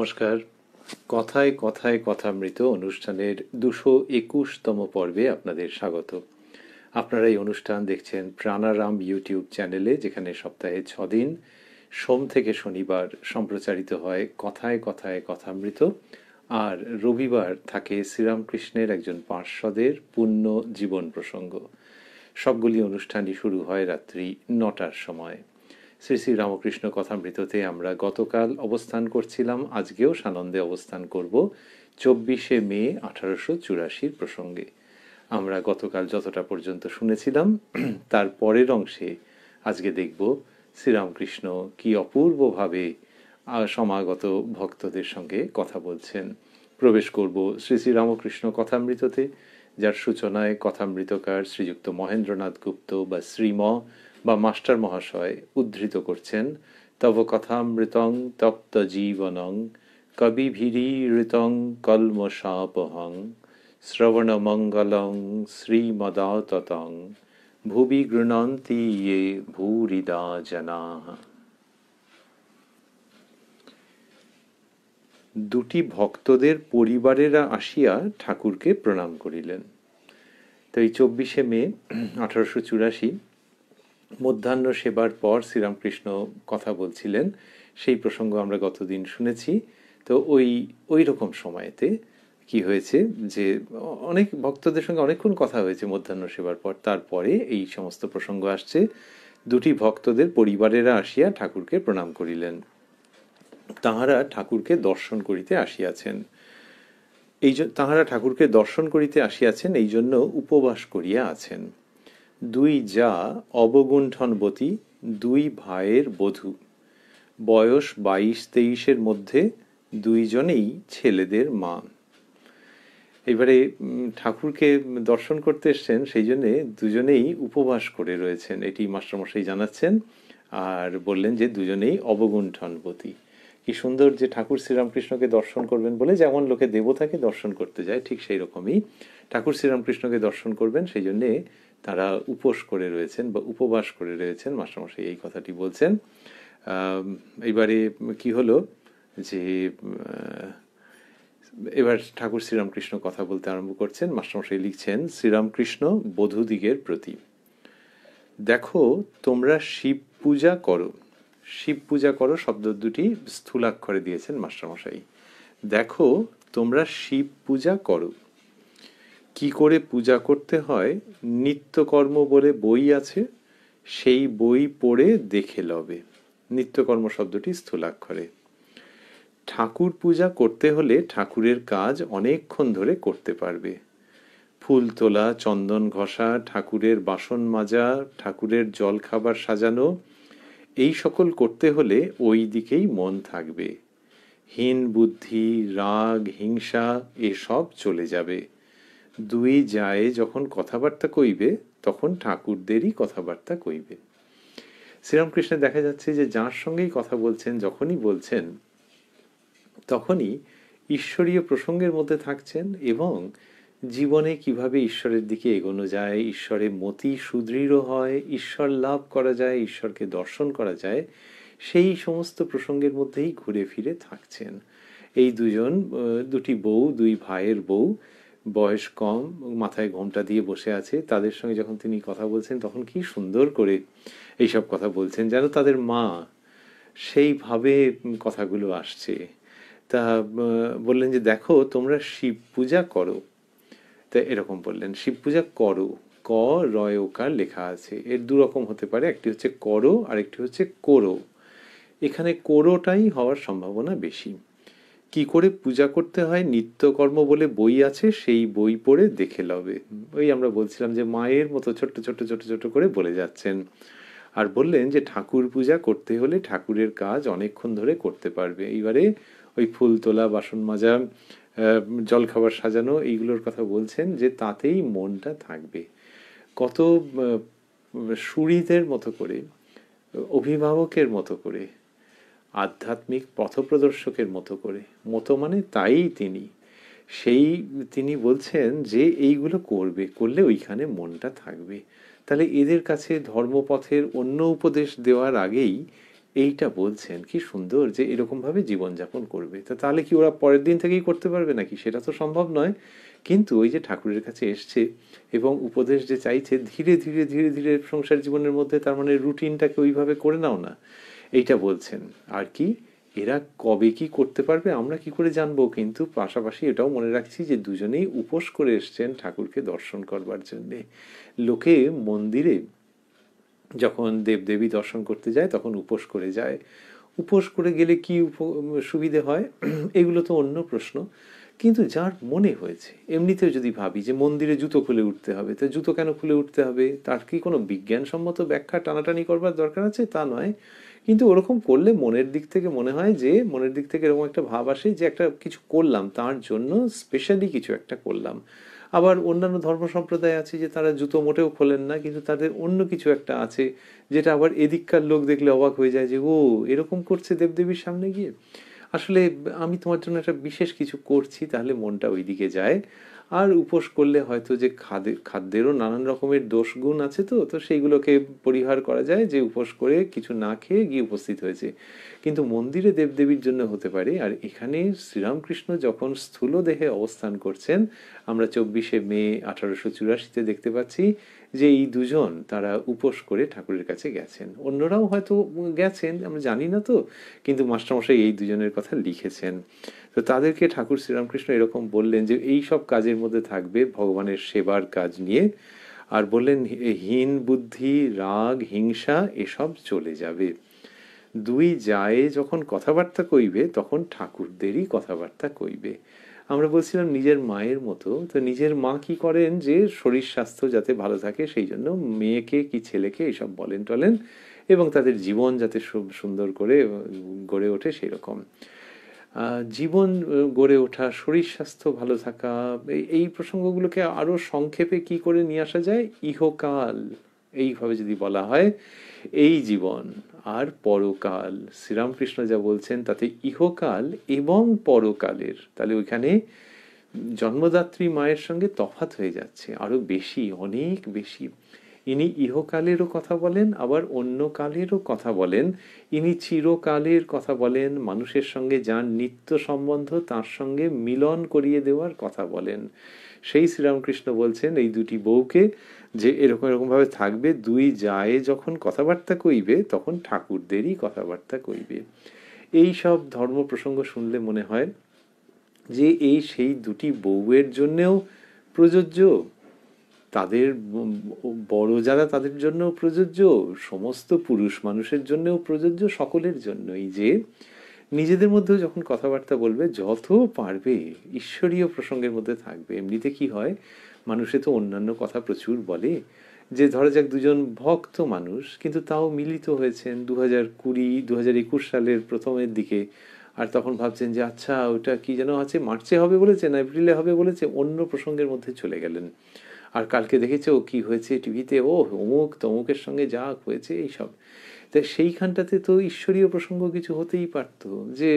নমস্কার। কথায় কথায় কথামৃত অনুষ্ঠানের 221তম পর্বে আপনাদের স্বাগত। আপনারা এই অনুষ্ঠান দেখছেন প্রাণারাম ইউটিউব চ্যানেলে, যেখানে সপ্তাহে 6 দিন সোম থেকে শনিবার সম্প্রচারিত হয় কথায় কথায় কথামৃত, আর রবিবার থাকে শ্রীরামকৃষ্ণের একজন পার্ষদের পূর্ণ জীবন প্রসঙ্গ। সবগুলি অনুষ্ঠানই শুরু হয় রাত্রি 9টার সময়। শ্রী শ্রী রামকৃষ্ণ কথামৃততে আমরা গতকাল অবস্থান করছিলাম, আজকেও সানন্দে অবস্থান করব 24শে মে 1884 প্রসঙ্গে। আমরা গতকাল যতটা পর্যন্ত শুনেছিলাম তার পরের অংশে আজকে দেখব শ্রীরামকৃষ্ণ কি অপূর্বভাবে সমাগত ভক্তদের সঙ্গে কথা বলছেন। প্রবেশ করব শ্রী শ্রী রামকৃষ্ণ কথামৃততে, যার সূচনায় কথামৃতকার শ্রীযুক্ত মহেন্দ্রনাথ গুপ্ত বা শ্রীম বা মাস্টার মহাশয় উদ্ধৃত করছেন, তব কথামৃতং তপ্ত জীবনং কবিভিরীঋতং কলমশাপহং শ্রবণমঙ্গলং শ্রীমদাততং ভুবি গৃণন্তি ইয়ে ভূরিদা জনাঃ। দুটি ভক্তদের পরিবারেরা আসিয়া ঠাকুরকে প্রণাম করিলেন। তো এই 24শে মে 1884 মধ্যাহ্ন সেবার পর শ্রীরামকৃষ্ণ কথা বলছিলেন, সেই প্রসঙ্গ আমরা গতদিন শুনেছি। তো ওই রকম সময়েতে কি হয়েছে যে অনেক ভক্তদের সঙ্গে অনেকক্ষণ কথা হয়েছে মধ্যাহ্ন সেবার পর, তারপরে এই সমস্ত প্রসঙ্গ আসছে। দুটি ভক্তদের পরিবারেরা আসিয়া ঠাকুরকে প্রণাম করিলেন। তাহারা ঠাকুরকে দর্শন করিতে আসিয়াছেন। তাহারা ঠাকুরকে দর্শন করিতে আসিয়াছেন এই জন্য উপবাস করিয়া আছেন। দুই যা অবগুণ্ঠনবতী, দুই ভাইয়ের বধূ, বয়স 22-23-এর মধ্যে, দুইজনেই ছেলেদের মা। এবারে ঠাকুরকে দর্শন করতে এসছেন, সেই জন্যে দুজনেই উপবাস করে রয়েছেন, এটি মাস্টারমশাই জানাচ্ছেন। আর বললেন যে দুজনেই অবগুণ্ঠনবতী। কি সুন্দর যে ঠাকুর শ্রীরামকৃষ্ণকে দর্শন করবেন বলে যেমন লোকে দেবতাকে দর্শন করতে যায়, ঠিক সেই রকমই ঠাকুর শ্রীরামকৃষ্ণকে দর্শন করবেন, সেই জন্যে তারা উপোস করে রয়েছেন বা উপবাস করে রয়েছেন। মাস্টারমশাই এই কথাটি বলছেন। এবারে কি হলো যে এবার ঠাকুর শ্রীরামকৃষ্ণ কথা বলতে আরম্ভ করছেন। মাস্টারমশাই লিখছেন, শ্রীরামকৃষ্ণ বধূদিগের প্রতি, দেখো তোমরা শিব পূজা করো। শিব পূজা করো শব্দ দুটি স্থূলাক্ষরে দিয়েছেন মাস্টারমশাই। দেখো তোমরা শিব পূজা করো। কি করে পূজা করতে হয় নিত্যকর্ম বলে বই আছে, সেই বই পড়ে দেখে লবে। নিত্যকর্ম শব্দটি স্থূলাক্ষরে। ঠাকুর পূজা করতে হলে ঠাকুরের কাজ অনেকক্ষণ ধরে করতে পারবে। ফুল তোলা, চন্দন ঘষা, ঠাকুরের বাসন মাজা, ঠাকুরের জল খাবার সাজানো, এই সকল করতে হলে ওই দিকেই মন থাকবে। হীন বুদ্ধি, রাগ, হিংসা এসব চলে যাবে। দুই যায় যখন কথাবার্তা কইবে তখন ঠাকুরদেরই কথাবার্তা কইবে। শ্রীরামকৃষ্ণে দেখা যাচ্ছে যে যার সঙ্গেই কথা বলছেন, যখনই বলছেন তখনই ঈশ্বরীয় প্রসঙ্গের মধ্যে থাকছেন এবং জীবনে কিভাবে ঈশ্বরের দিকে এগোনো যায়, ঈশ্বরে মতি সুদৃঢ় হয়, ঈশ্বর লাভ করা যায়, ঈশ্বরকে দর্শন করা যায়, সেই সমস্ত প্রসঙ্গের মধ্যেই ঘুরে ফিরে থাকছেন। এই দুটি বউ, দুই ভাইয়ের বউ, বয়স কম, মাথায় ঘোমটা দিয়ে বসে আছে, তাদের সঙ্গে যখন তিনি কথা বলছেন তখন কি সুন্দর করে এইসব কথা বলছেন, যেন তাদের মা, সেইভাবে কথাগুলো আসছে। তা বললেন যে দেখো তোমরা শিব পূজা করো। তা এরকম বললেন, শিব পূজা করো, ক রয় ওকার লেখা আছে, এর দুরকম হতে পারে, একটি হচ্ছে করো আর একটি হচ্ছে করো। এখানে করোটাই হওয়ার সম্ভাবনা বেশি। কি করে পূজা করতে হয় নিত্যকর্ম বলে বই আছে, সেই বই পড়ে দেখে লবে। ওই আমরা বলছিলাম যে মায়ের মতো ছোট্ট ছোট্ট ছোট্ট ছোট্ট করে বলে যাচ্ছেন। আর বললেন যে ঠাকুর পূজা করতে হলে ঠাকুরের কাজ অনেকক্ষণ ধরে করতে পারবে। এইবারে ওই ফুল তোলা, বাসন মাজা, জলখাবার সাজানো, এইগুলোর কথা বলছেন যে তাতেই মনটা থাকবে। কত সুরীদের মতো করে, অভিভাবকের মতো করে, আধ্যাত্মিক পথপ্রদর্শকের মতো করে, মতো মানে তাই তিনি বলছেন যে এইগুলো করলে ওইখানে মনটা থাকবে। তাহলে এদের কাছে ধর্মপথের অন্য উপদেশ দেওয়ার আগেই এইটা বলছেন, কি সুন্দর যে এরকমভাবে জীবনযাপন করবে। তাহলে কি ওরা পরের দিন থেকেই করতে পারবে নাকি? সেটা তো সম্ভব নয়। কিন্তু ওই যে ঠাকুরের কাছে এসছে এবং উপদেশ যে চাইছে, ধীরে ধীরে ধীরে ধীরে সংসার জীবনের মধ্যে তার মানে রুটিনটাকে ওইভাবে করে নাও না, এইটা বলছেন। আর কি, এরা কবে কি করতে পারবে আমরা কি করে জানবো? কিন্তু পাশাপাশি এটাও মনে রাখছি যে দুজনেই উপোস করে এসছেন ঠাকুরকে দর্শন করবার জন্যে। লোকে মন্দিরে যখন দেবদেবী দর্শন করতে যায় তখন উপোস করে যায়। উপোস করে গেলে কি সুবিধে হয় এগুলো তো অন্য প্রশ্ন। কিন্তু যার মনে হয়েছে, এমনিতেও যদি ভাবি যে মন্দিরে জুতো খুলে উঠতে হবে, তো জুতো কেন খুলে উঠতে হবে? তার কি কোনো বিজ্ঞানসম্মত ব্যাখ্যা টানাটানি করবার দরকার আছে? তা নয়। কিন্তু ওরকম করলে মনের দিক থেকে মনে হয় যে, মনের দিক থেকে এরকম একটা ভাব আসে যে একটা কিছু করলাম, তার জন্য স্পেশালি কিছু একটা করলাম। আবার অন্যান্য ধর্ম সম্প্রদায় আছে যে তারা জুতো মোটেও খোলেন না, কিন্তু তাদের অন্য কিছু একটা আছে যেটা আবার এদিককার লোক দেখলে অবাক হয়ে যায় যে ও এরকম করছে দেবদেবীর সামনে গিয়ে। আসলে আমি তোমার জন্য একটা বিশেষ কিছু করছি, তাহলে মনটা ওইদিকে যায়। আর উপোস করলে হয়তো যে খাদ্যেরও নানান রকমের দোষগুণ আছে, তো তো সেইগুলোকে পরিহার করা যায় যে উপোস করে কিছু না খেয়ে গিয়ে উপস্থিত হয়েছে। কিন্তু মন্দিরে দেবদেবীর জন্য হতে পারে। আর এখানে শ্রীরামকৃষ্ণ যখন স্থূল দেহে অবস্থান করছেন, আমরা 24শে মে 1884-তে দেখতে পাচ্ছি যে এই দুজন তারা উপোস করে ঠাকুরের কাছে গেছেন। অন্যরাও হয়তো গেছেন, আমরা জানি না তো, কিন্তু মাস্টারমশাই এই দুজনের কথা লিখেছেন। তো তাদেরকে ঠাকুর শ্রীরামকৃষ্ণ এরকম বললেন যে এই সব কাজের মধ্যে থাকবে ভগবানের সেবার কাজ নিয়ে। আর বললেন হীন বুদ্ধি, রাগ, হিংসা এসব চলে যাবে। দুই যায় যখন কথাবার্তা কইবে তখন ঠাকুরদেরই কথাবার্তা কইবে। আমরা বলছিলাম নিজের মায়ের মতো, তো নিজের মা কি করেন যে শরীর স্বাস্থ্য যাতে ভালো থাকে সেই জন্য মেয়েকে কি ছেলেকে এসব বলেন টলেন, এবং তাদের জীবন যাতে সুন্দর করে গড়ে ওঠে সেই রকম। জীবন গড়ে ওঠা, শরীর স্বাস্থ্য ভালো থাকা, এই প্রসঙ্গগুলোকে আরো সংক্ষেপে কি করে নিয়ে আসা যায়? ইহকাল, এইভাবে যদি বলা হয়, এই জীবন আর পরকাল। শ্রীরামকৃষ্ণ যা বলছেন তাতে ইহকাল এবং পরকালের, তাহলে ওইখানে জন্মদাত্রী মায়ের সঙ্গে তফাৎ হয়ে যাচ্ছে আরো বেশি, অনেক বেশি। ইনি ইহকালেরও কথা বলেন, আবার অন্য কালেরও কথা বলেন। ইনি চিরকালের কথা বলেন, মানুষের সঙ্গে যার নিত্য সম্বন্ধ তার সঙ্গে মিলন করিয়ে দেওয়ার কথা বলেন। সেই শ্রীরামকৃষ্ণ বলছেন এই দুটি বউকে যে এরকম এরকম ভাবে থাকবে, দুই যায় যখন কথাবার্তা কইবে তখন ঠাকুরদেরই কথাবার্তা কইবে। এই সব ধর্ম প্রসঙ্গ শুনলে মনে হয় যে এই সেই দুটি বউয়ের জন্যেও প্রযোজ্য, তাদের বড় যারা তাদের জন্য প্রযোজ্য, সমস্ত পুরুষ মানুষের জন্যও প্রযোজ্য, সকলের জন্যই, যে নিজেদের মধ্যেও যখন কথাবার্তা বলবে যত পারবে ঈশ্বরীয় প্রসঙ্গের মধ্যে থাকবে। এমনিতে কি হয়, মানুষে তো অন্যান্য কথা প্রচুর বলে, যে ধরা যাক দুজন ভক্ত মানুষ কিন্তু তাও মিলিত হয়েছেন 2021 সালের প্রথমের দিকে, আর তখন ভাবছেন যে আচ্ছা ওটা কি যেন আছে, মার্চে হবে বলেছে না এপ্রিলে হবে বলেছে, অন্য প্রসঙ্গের মধ্যে চলে গেলেন। আর কালকে দেখেছে ও কি হয়েছে টিভিতে, ও অমুক তমুকের সঙ্গে যা হয়েছে এইসব। তাই সেইখানটাতে তো ঈশ্বরীয় প্রসঙ্গ কিছু হতেই পারতো, যে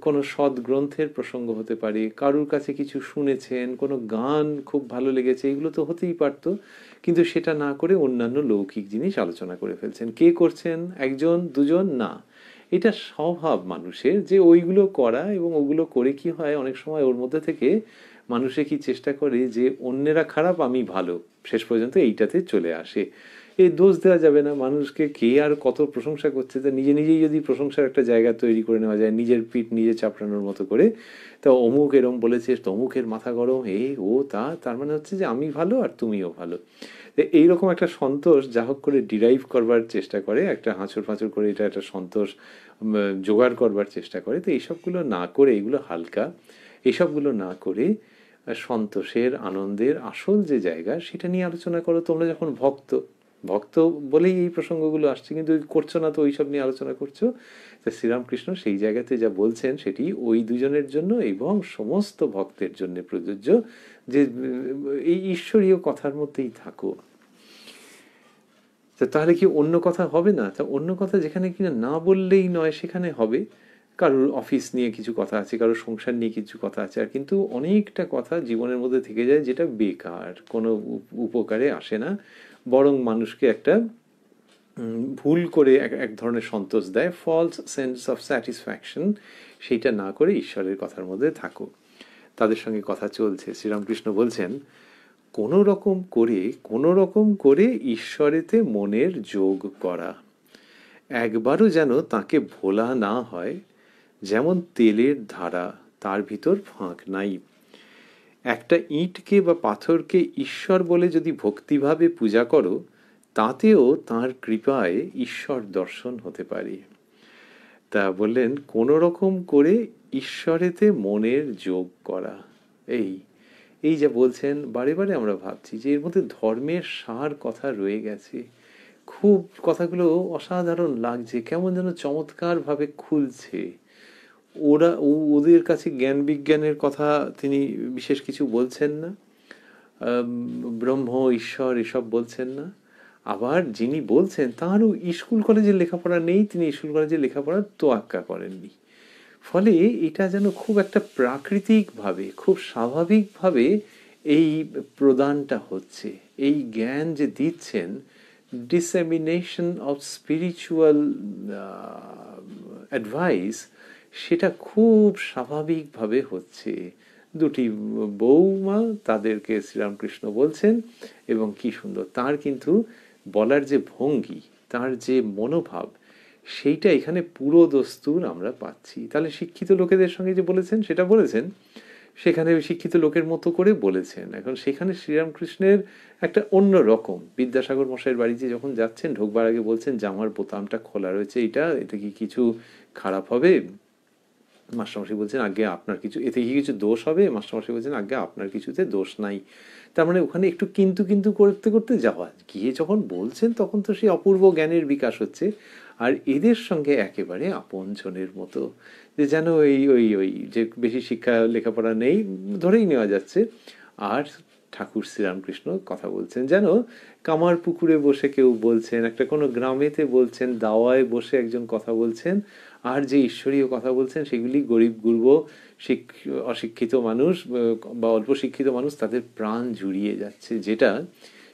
কোনো সৎ গ্রন্থের প্রসঙ্গ হতে পারে, কারুর কাছে কিছু শুনেছেন, কোনো গান খুব ভালো লেগেছে, এগুলো তো হতেই পারতো। কিন্তু সেটা না করে অন্যান্য লৌকিক জিনিস আলোচনা করে ফেলছেন। কে করছেন? একজন দুজন না, এটা স্বভাব মানুষের যে ওইগুলো করা, এবং ওগুলো করে কি হয় অনেক সময় ওর মধ্যে থেকে মানুষে কি চেষ্টা করে যে অন্যেরা খারাপ আমি ভালো, শেষ পর্যন্ত এইটাতে চলে আসে। এই দোষ দেওয়া যাবে না মানুষকে, কে আর কত প্রশংসা করছে, তা নিজে নিজেই যদি প্রশংসার একটা জায়গা তৈরি করে নেওয়া যায় নিজের পিঠ নিজে চাপড়ানোর মতো করে, তা অমুক এরম বলেছে, তমুকের মাথা গরম, ও তার মানে হচ্ছে যে আমি ভালো আর তুমিও ভালো। এইরকম একটা সন্তোষ যা হোক করে ডিরাইভ করবার চেষ্টা করে, একটা হাঁচড় ফাঁচড় করে এটা একটা সন্তোষ জোগাড় করবার চেষ্টা করে। তো এইসবগুলো না করে, এগুলো হালকা, এইসবগুলো না করে সন্তোষের আনন্দের আসল যে জায়গা সেটা নিয়ে আলোচনা করো। তোমরা যখন ভক্ত, ভক্ত বলেই এই প্রসঙ্গগুলো আসছে, কিন্তু করছো না তো ওইসব নিয়ে আলোচনা করছো। তা শ্রীরামকৃষ্ণ সেই জায়গাতে যা বলছেন সেটি ওই দুজনের জন্য এবং সমস্ত ভক্তের জন্য প্রযোজ্য, যে এই ঈশ্বরীয় কথার মধ্যেই থাকো। তাহলে কি অন্য কথা হবে না? তা অন্য কথা যেখানে কিনা না বললেই নয় সেখানে হবে। কারোর অফিস নিয়ে কিছু কথা আছে, কারোর সংসার নিয়ে কিছু কথা আছে, আর কিন্তু অনেকটা কথা জীবনের মধ্যে থেকে যায় যেটা বেকার, কোনো উপকারে আসে না, বরং মানুষকে একটা ভুল করে এক ধরনের সন্তোষ দেয়, ফলস সেন্স অফ স্যাটিসফ্যাকশন, সেইটা না করে ঈশ্বরের কথার মধ্যে থাকো। তাদের সঙ্গে কথা চলছে, শ্রীরামকৃষ্ণ বলছেন কোনো রকম করে ঈশ্বরেতে মনের যোগ করা, একবারও যেন তাকে ভোলা না হয়, যেমন তেলের ধারা, তার ভিতর ফাঁক নাই। একটা ইঁটকে বা পাথরকে ঈশ্বর বলে যদি ভক্তিভাবে পূজা করো, তাতেও তাঁর কৃপায় ঈশ্বর দর্শন হতে পারে। তা বললেন কোনো রকম করে ঈশ্বরেতে মনের যোগ করা। এই যা বলছেন বারে বারে আমরা ভাবছি যে এর মধ্যে ধর্মের সার কথা রয়ে গেছে। খুব কথাগুলো অসাধারণ লাগছে, কেমন যেন চমৎকারভাবে খুলছে। ওদের কাছে জ্ঞান বিজ্ঞানের কথা তিনি বিশেষ কিছু বলছেন না, ব্রহ্ম ঈশ্বর এসব বলছেন না। আবার যিনি বলছেন তাঁরও স্কুল কলেজে লেখাপড়া নেই, তিনি স্কুল কলেজে লেখাপড়ার তোয়াক্কা করেননি। ফলে এটা যেন খুব একটা প্রাকৃতিকভাবে, খুব স্বাভাবিকভাবে এই প্রদানটা হচ্ছে, এই জ্ঞান যে দিচ্ছেন, ডিসেমিনেশন অফ স্পিরিচুয়াল অ্যাডভাইস, সেটা খুব স্বাভাবিকভাবে হচ্ছে। দুটি বৌমা, তাদেরকে শ্রীরামকৃষ্ণ বলছেন, এবং কি সুন্দর তার কিন্তু বলার যে ভঙ্গি, তার যে মনোভাব, সেইটা এখানে পুরো দস্তুর আমরা পাচ্ছি। তাহলে শিক্ষিত লোকেদের সঙ্গে যে বলেছেন সেটা বলেছেন, সেখানে শিক্ষিত লোকের মতো করে বলেছেন। এখন সেখানে শ্রীরামকৃষ্ণের একটা অন্য রকম, বিদ্যাসাগর মশাইয়ের বাড়িতে যখন যাচ্ছেন ঢোকবার আগে বলছেন জামার বোতামটা খোলা রয়েছে, এটা কি কিছু খারাপ হবে? মাস্টারমশাই বলছেন আগে আপনার কিছু, এতে কি কিছু দোষ হবে? মাস্টারমশাই বলছেন আগে আপনার কিছুতে দোষ নাই। তার মানে ওখানে একটু কিন্তু কিন্তু করতে করতে যাওয়া, গিয়ে যখন বলছেন তখন তো সেই অপূর্ব জ্ঞানের বিকাশ হচ্ছে। আর এদের সঙ্গে একেবারে আপনজনের মতো, যে যেন ওই ওই ওই যে বেশি শিক্ষা লেখাপড়া নেই ধরেই নেওয়া যাচ্ছে, আর ঠাকুর শ্রীরামকৃষ্ণ কথা বলছেন যেন কামার পুকুরে বসে কেউ বলছেন, একটা কোনো গ্রামেতে বলছেন, দাওয়ায় বসে একজন কথা বলছেন, আর যে ঈশ্বরীয় কথা বলছেন সেগুলি গরিব গুরব অশিক্ষিত মানুষ বা অল্প শিক্ষিত মানুষ তাদের প্রাণ জুড়িয়ে যাচ্ছে, যেটা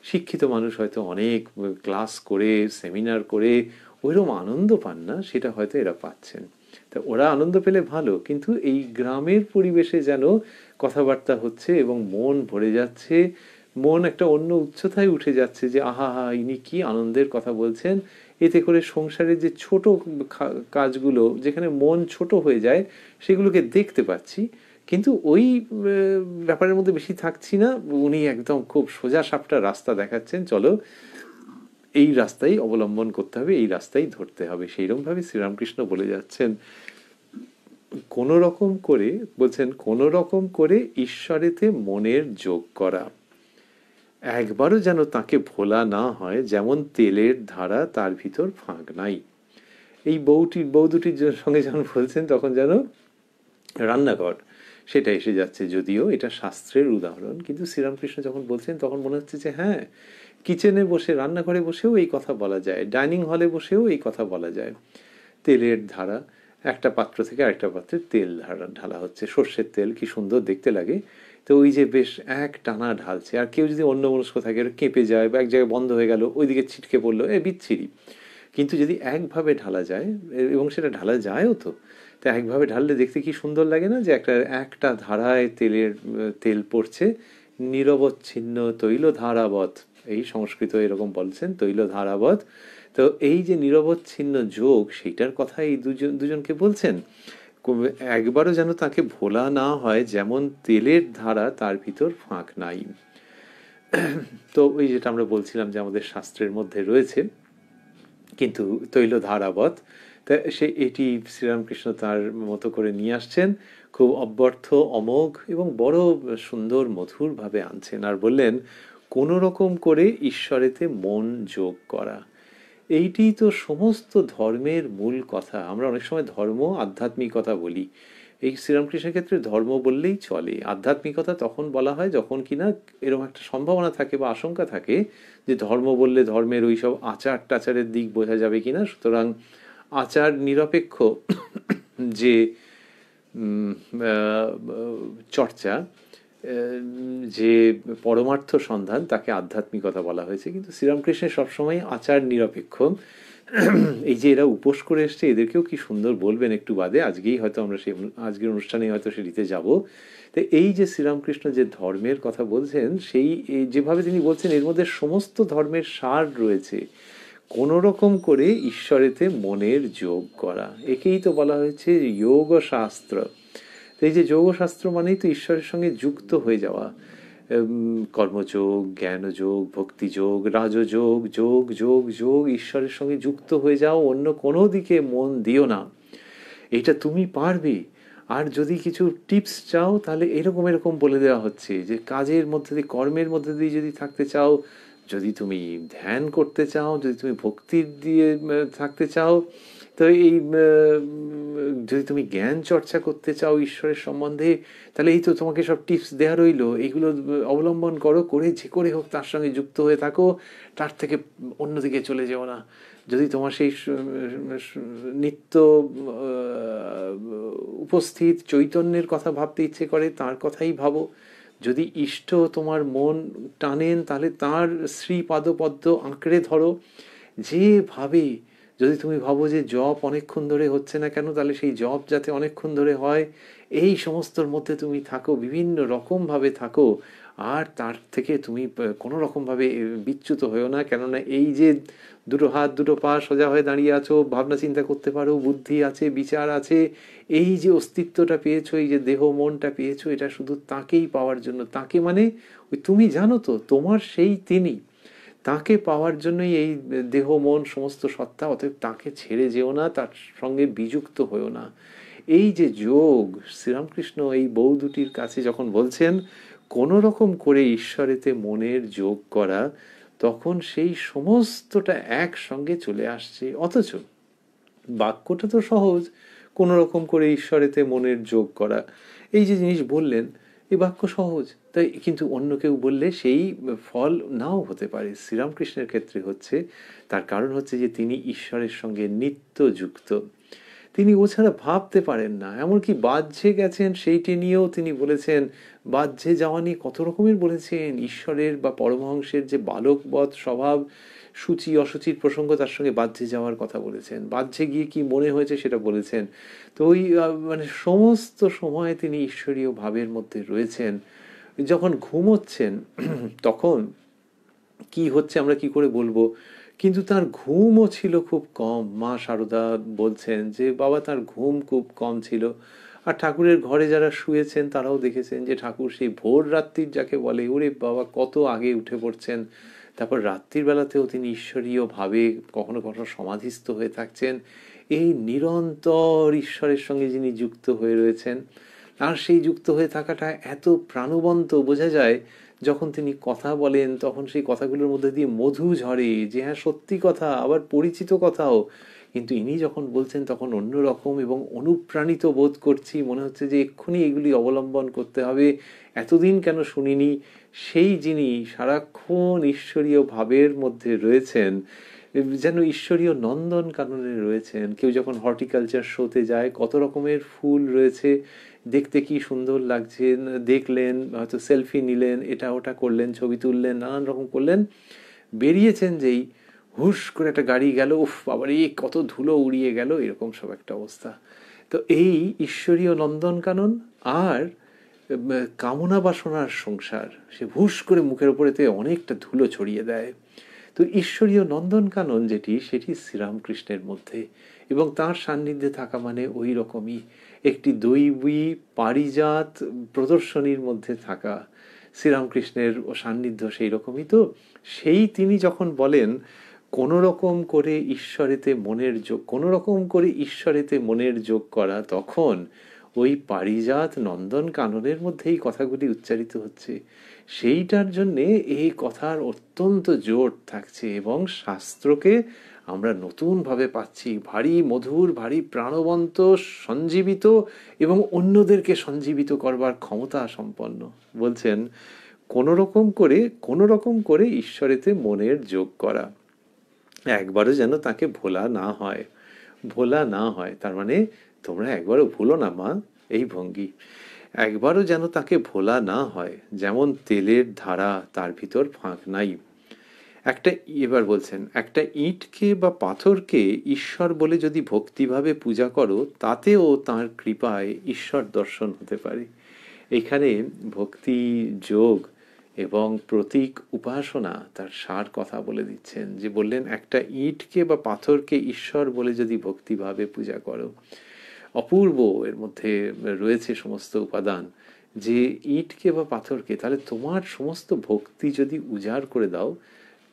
শিক্ষিত মানুষ হয়তো অনেক ক্লাস করে সেমিনার করে ওইরকম আনন্দ পান না, সেটা হয়তো এরা পাচ্ছেন। তা ওরা আনন্দ পেলে ভালো, কিন্তু এই গ্রামের পরিবেশে যেন কথাবার্তা হচ্ছে এবং মন ভরে যাচ্ছে, মন একটা অন্য উচ্চতায় উঠে যাচ্ছে, যে আহা হা ইনি কি আনন্দের কথা বলছেন। এতে করে সংসারের যে ছোট কাজগুলো যেখানে মন ছোট হয়ে যায় সেগুলোকে দেখতে পাচ্ছি, কিন্তু ওই ব্যাপারের মধ্যে বেশি থাকছি না। উনি একদম খুব সোজা সাপটা রাস্তা দেখাচ্ছেন, চলো এই রাস্তাই অবলম্বন করতে হবে, এই রাস্তাই ধরতে হবে। সেইরকমভাবে শ্রীরামকৃষ্ণ বলে যাচ্ছেন কোনো রকম করে, বলছেন কোনো রকম করে ঈশ্বরেতে মনের যোগ করা, একবারও যেন তাকে ভোলা না হয়, যেমন তেলের ধারা, তার ভিতর ফাঁক নাই। এই বউ দুটির সঙ্গে যখন বলছেন তখন যেন রান্নাঘর সেটা এসে যাচ্ছে, যদিও এটা শাস্ত্রের উদাহরণ, কিন্তু শ্রীরামকৃষ্ণ যখন বলছেন তখন মনে হচ্ছে যে হ্যাঁ, কিচেনে বসে, রান্নাঘরে বসেও এই কথা বলা যায়, ডাইনিং হলে বসেও এই কথা বলা যায়। তেলের ধারা, একটা পাত্র থেকে আরেকটা পাত্রে তেল ঢালা হচ্ছে, সর্ষের তেল, কি সুন্দর দেখতে লাগে। তো ওই যে বেশ এক টানা ঢালছে, আর কেউ যদি অন্য মনস্ক থাকে কেঁপে যায়, বা এক জায়গায় বন্ধ হয়ে গেল, ওইদিকে ছিটকে পড়লো, বিচ্ছিরি। কিন্তু যদি একভাবে ঢালা যায়, এবং সেটা ঢালা যায়ও তো, তা একভাবে ঢাললে দেখতে কি সুন্দর লাগে না, যে একটা ধারায় তেল পড়ছে, নিরবচ্ছিন্ন তৈল ধারাবৎ, এই সংস্কৃত এরকম বলছেন, তৈল ধারাবৎ। তো এই যে নিরবচ্ছিন্ন যোগ, সেইটার কথা এই দুজনকে বলছেন, একবারও যেন তাকে ভোলা না হয়, যেমন তেলের ধারা, তার ভিতর ফাঁক নাই। তো ওই যেটা আমরা বলছিলাম যে আমাদের শাস্ত্রের মধ্যে রয়েছে, কিন্তু তৈল ধারাবৎ, তা এটি শ্রীরামকৃষ্ণ তার মতো করে নিয়ে আসছেন, খুব অব্যর্থ, অমোঘ এবং বড় সুন্দর মধুরভাবে আনছেন, আর বললেন কোনো রকম করে ঈশ্বরেতে মন যোগ করা। এইটি তো সমস্ত ধর্মের মূল কথা। আমরা অনেক সময় ধর্ম আধ্যাত্মিকতা বলি, এই শ্রীরামকৃষ্ণের ক্ষেত্রে ধর্ম বললেই চলে। আধ্যাত্মিকতা তখন বলা হয় যখন কিনা এরকম একটা সম্ভাবনা থাকে বা আশঙ্কা থাকে যে ধর্ম বললে ধর্মের ওই সব আচার টাচারের দিক বোঝা যাবে কিনা। সুতরাং আচার নিরপেক্ষ যে চর্চা, যে পরমার্থ সন্ধান, তাকে আধ্যাত্মিকতা বলা হয়েছে। কিন্তু শ্রীরামকৃষ্ণের সবসময় আচার নিরপেক্ষ। এই যে এরা উপোস করে এসছে, এদেরকেও কি সুন্দর বলবেন একটু বাদে, আজকেই হয়তো আমরা সেই আজকের অনুষ্ঠানে হয়তো সেটিতে যাব। তো এই যে শ্রীরামকৃষ্ণ যে ধর্মের কথা বলছেন, সেই যেভাবে তিনি বলছেন এর মধ্যে সমস্ত ধর্মের সার রয়েছে। কোনো রকম করে ঈশ্বরেতে মনের যোগ করা, একেই তো বলা হয়েছে যোগ শাস্ত্র। তো এই যে যোগশাস্ত্র মানেই তো ঈশ্বরের সঙ্গে যুক্ত হয়ে যাওয়া। কর্মযোগ, জ্ঞানযোগ, ভক্তিযোগ, রাজযোগ, যোগ যোগ যোগ, ঈশ্বরের সঙ্গে যুক্ত হয়ে যাও, অন্য কোনো দিকে মন দিও না, এটা তুমি পারবে। আর যদি কিছু টিপস চাও তাহলে এরকম এরকম বলে দেওয়া হচ্ছে যে কাজের মধ্যে দিয়ে, কর্মের মধ্যে দিয়ে যদি থাকতে চাও, যদি তুমি ধ্যান করতে চাও, যদি তুমি ভক্তির দিয়ে থাকতে চাও, তো এই যদি তুমি জ্ঞান চর্চা করতে চাও ঈশ্বরের সম্বন্ধে, তাহলে এই তো তোমাকে সব টিপস দেওয়া রইলো, এইগুলো অবলম্বন করো, করে যে করে হোক তার সঙ্গে যুক্ত হয়ে থাকো, তার থেকে অন্যদিকে চলে যেও না। যদি তোমার সেই নিত্য উপস্থিত চৈতন্যের কথা ভাবতে ইচ্ছে করে, তার কথাই ভাবো। যদি ইষ্ট তোমার মন টানেন, তাহলে তার শ্রীপাদপদ্ম আঁকড়ে ধরো। যেভাবে যদি তুমি ভাবো যে জপ অনেকক্ষণ ধরে হচ্ছে না কেন, তাহলে সেই জপ যাতে অনেকক্ষণ ধরে হয়, এই সমস্তর মধ্যে তুমি থাকো, বিভিন্ন রকমভাবে থাকো। আর তার থেকে তুমি কোনো রকমভাবে বিচ্যুত হয়েও না, কেননা এই যে দুটো হাত দুটো পা সোজা হয়ে দাঁড়িয়ে আছো, ভাবনা চিন্তা করতে পারো, বুদ্ধি আছে, বিচার আছে, এই যে অস্তিত্বটা পেয়েছো, এই যে দেহ মনটা পেয়েছো, এটা শুধু তাকেই পাওয়ার জন্য। তাকে মানে ওই তুমি জানো তো তোমার সেই তিনি, তাকে পাওয়ার জন্যই এই দেহ মন সমস্ত সত্তা। অতএব তাকে ছেড়ে যেও না, তার সঙ্গে বিযুক্ত হয়েও না। এই যে যোগ, শ্রীরামকৃষ্ণ এই বউ দুটির কাছে যখন বলছেন কোনো রকম করে ঈশ্বরেতে মনের যোগ করা, তখন সেই সমস্তটা একসঙ্গে চলে আসছে। অথচ বাক্যটা তো সহজ, কোনো রকম করে ঈশ্বরেতে মনের যোগ করা, এই যে জিনিস বললেন, এই বাক্য সহজ, তাই কিন্তু অন্য কেউ বললে সেই ফল নাও হতে পারে। শ্রীরামকৃষ্ণের ক্ষেত্রে হচ্ছে, তার কারণ হচ্ছে যে তিনি ঈশ্বরের সঙ্গে নিত্য যুক্ত, তিনি ও ছাড়া ভাবতে পারেন না। এমনকি বাহ্যে গেছেন, সেইটি নিয়েও তিনি বলেছেন, বাহ্যে যাওয়া নিয়ে কত রকমের বলেছেন। ঈশ্বরের বা পরমহংসের যে বালকবৎ স্বভাব, সূচি অসুচির প্রসঙ্গ, তার সঙ্গে বাহ্যে যাওয়ার কথা বলেছেন, বাহ্যে গিয়ে কি মনে হয়েছে সেটা বলেছেন। তো ওই মানে সমস্ত সময় তিনি ঈশ্বরীয় ভাবের মধ্যে রয়েছেন। যখন ঘুমোচ্ছেন তখন কি হচ্ছে আমরা কি করে বলবো, কিন্তু তার ঘুমও ছিল খুব কম। মা শারদা বলছেন যে বাবা তার ঘুম খুব কম ছিল। আর ঠাকুরের ঘরে যারা শুয়েছেন তারাও দেখেছেন যে ঠাকুর সেই ভোর রাত্রির যাকে বলে, ওরে বাবা কত আগে উঠে পড়ছেন। তারপর রাত্রির বেলাতেও তিনি ঈশ্বরীয় ভাবে কখনো কখনো সমাধিস্থ হয়ে থাকছেন। এই নিরন্তর ঈশ্বরের সঙ্গে যিনি যুক্ত হয়ে রয়েছেন, আর সেই যুক্ত হয়ে থাকাটা এত প্রাণবন্ত বোঝা যায় যখন তিনি কথা বলেন, তখন সেই কথাগুলোর মধ্যে দিয়ে মধু ঝরে, যে হ্যাঁ সত্যি কথা, আবার পরিচিত কথাও। কিন্তু ইনি যখন বলছেন তখন অন্যরকম, এবং অনুপ্রাণিত বোধ করছি, মনে হচ্ছে যে এক্ষুনি এগুলি অবলম্বন করতে হবে, এতদিন কেন শুনিনি। সেই যিনি সারাক্ষণ ঈশ্বরীয় ভাবের মধ্যে রয়েছেন, যেন ঈশ্বরীয় নন্দন কাননে রয়েছেন। কেউ যখন হর্টিকালচার শোতে যায়, কত রকমের ফুল রয়েছে, দেখতে কি সুন্দর লাগছে, দেখলেন, হয়তো সেলফি নিলেন, এটা ওটা করলেন, ছবি তুললেন, নানান রকম করলেন, বেরিয়েছেন যেই হুশ করে একটা গাড়ি গেল, উফ বাবার এই কত ধুলো উড়িয়ে গেল, এরকম সব একটা অবস্থা। তো এই ঈশ্বরীয় নন্দনকানন আর কামনা বাসনার সংসার, সে হুশ করে মুখের উপরেতে অনেকটা ধুলো ছড়িয়ে দেয়। তো ঈশ্বরীয় নন্দনকানন যেটি, সেটি শ্রীরামকৃষ্ণের মধ্যে, এবং তার সান্নিধ্যে থাকা মানে ওই রকমই একটি দৈবী পারিজাত প্রদর্শনীর মধ্যে থাকা। শ্রীরামকৃষ্ণের সান্নিধ্য সেই রকমই। তো সেই তিনি যখন বলেন কোনো রকম করে ঈশ্বরেতে মনের যোগ, কোনো রকম করে ঈশ্বরেতে মনের যোগ করা, তখন ওই পারিজাত নন্দন কাননের মধ্যে এই কথাগুলি উচ্চারিত হচ্ছে। সেইটার জন্যে এই কথার অত্যন্ত জোর থাকছে, এবং শাস্ত্রকে আমরা নতুনভাবে পাচ্ছি, ভারী মধুর, ভারী প্রাণবন্ত, সঞ্জীবিত, এবং অন্যদেরকে সঞ্জীবিত করবার ক্ষমতা সম্পন্ন। বলছেন কোনো রকম করে ঈশ্বরেতে মনের যোগ করা, একবারও যেন তাকে ভোলা না হয়। ভোলা না হয় তার মানে তোমরা একবারও ভুলো না মা, এই ভঙ্গি। একবারও যেন তাকে ভোলা না হয়, যেমন তেলের ধারা, তার ভিতর ফাঁক নাই। একটা, এবার বলছেন, একটা ইঁটকে বা পাথরকে ঈশ্বর বলে যদি ভক্তিভাবে পূজা করো, তাতেও তাঁর কৃপায় ঈশ্বর দর্শন হতে পারে। এখানে ভক্তি, যোগ এবং প্রতীক উপাসনা তার সার কথা বলে দিচ্ছেন, যে বললেন একটা ইঁটকে বা পাথরকে ঈশ্বর বলে যদি ভক্তিভাবে পূজা করো। অপূর্ব এর মধ্যে রয়েছে সমস্ত উপাদান, যে ইঁটকে বা পাথরকে, তাহলে তোমার সমস্ত ভক্তি যদি উজাড় করে দাও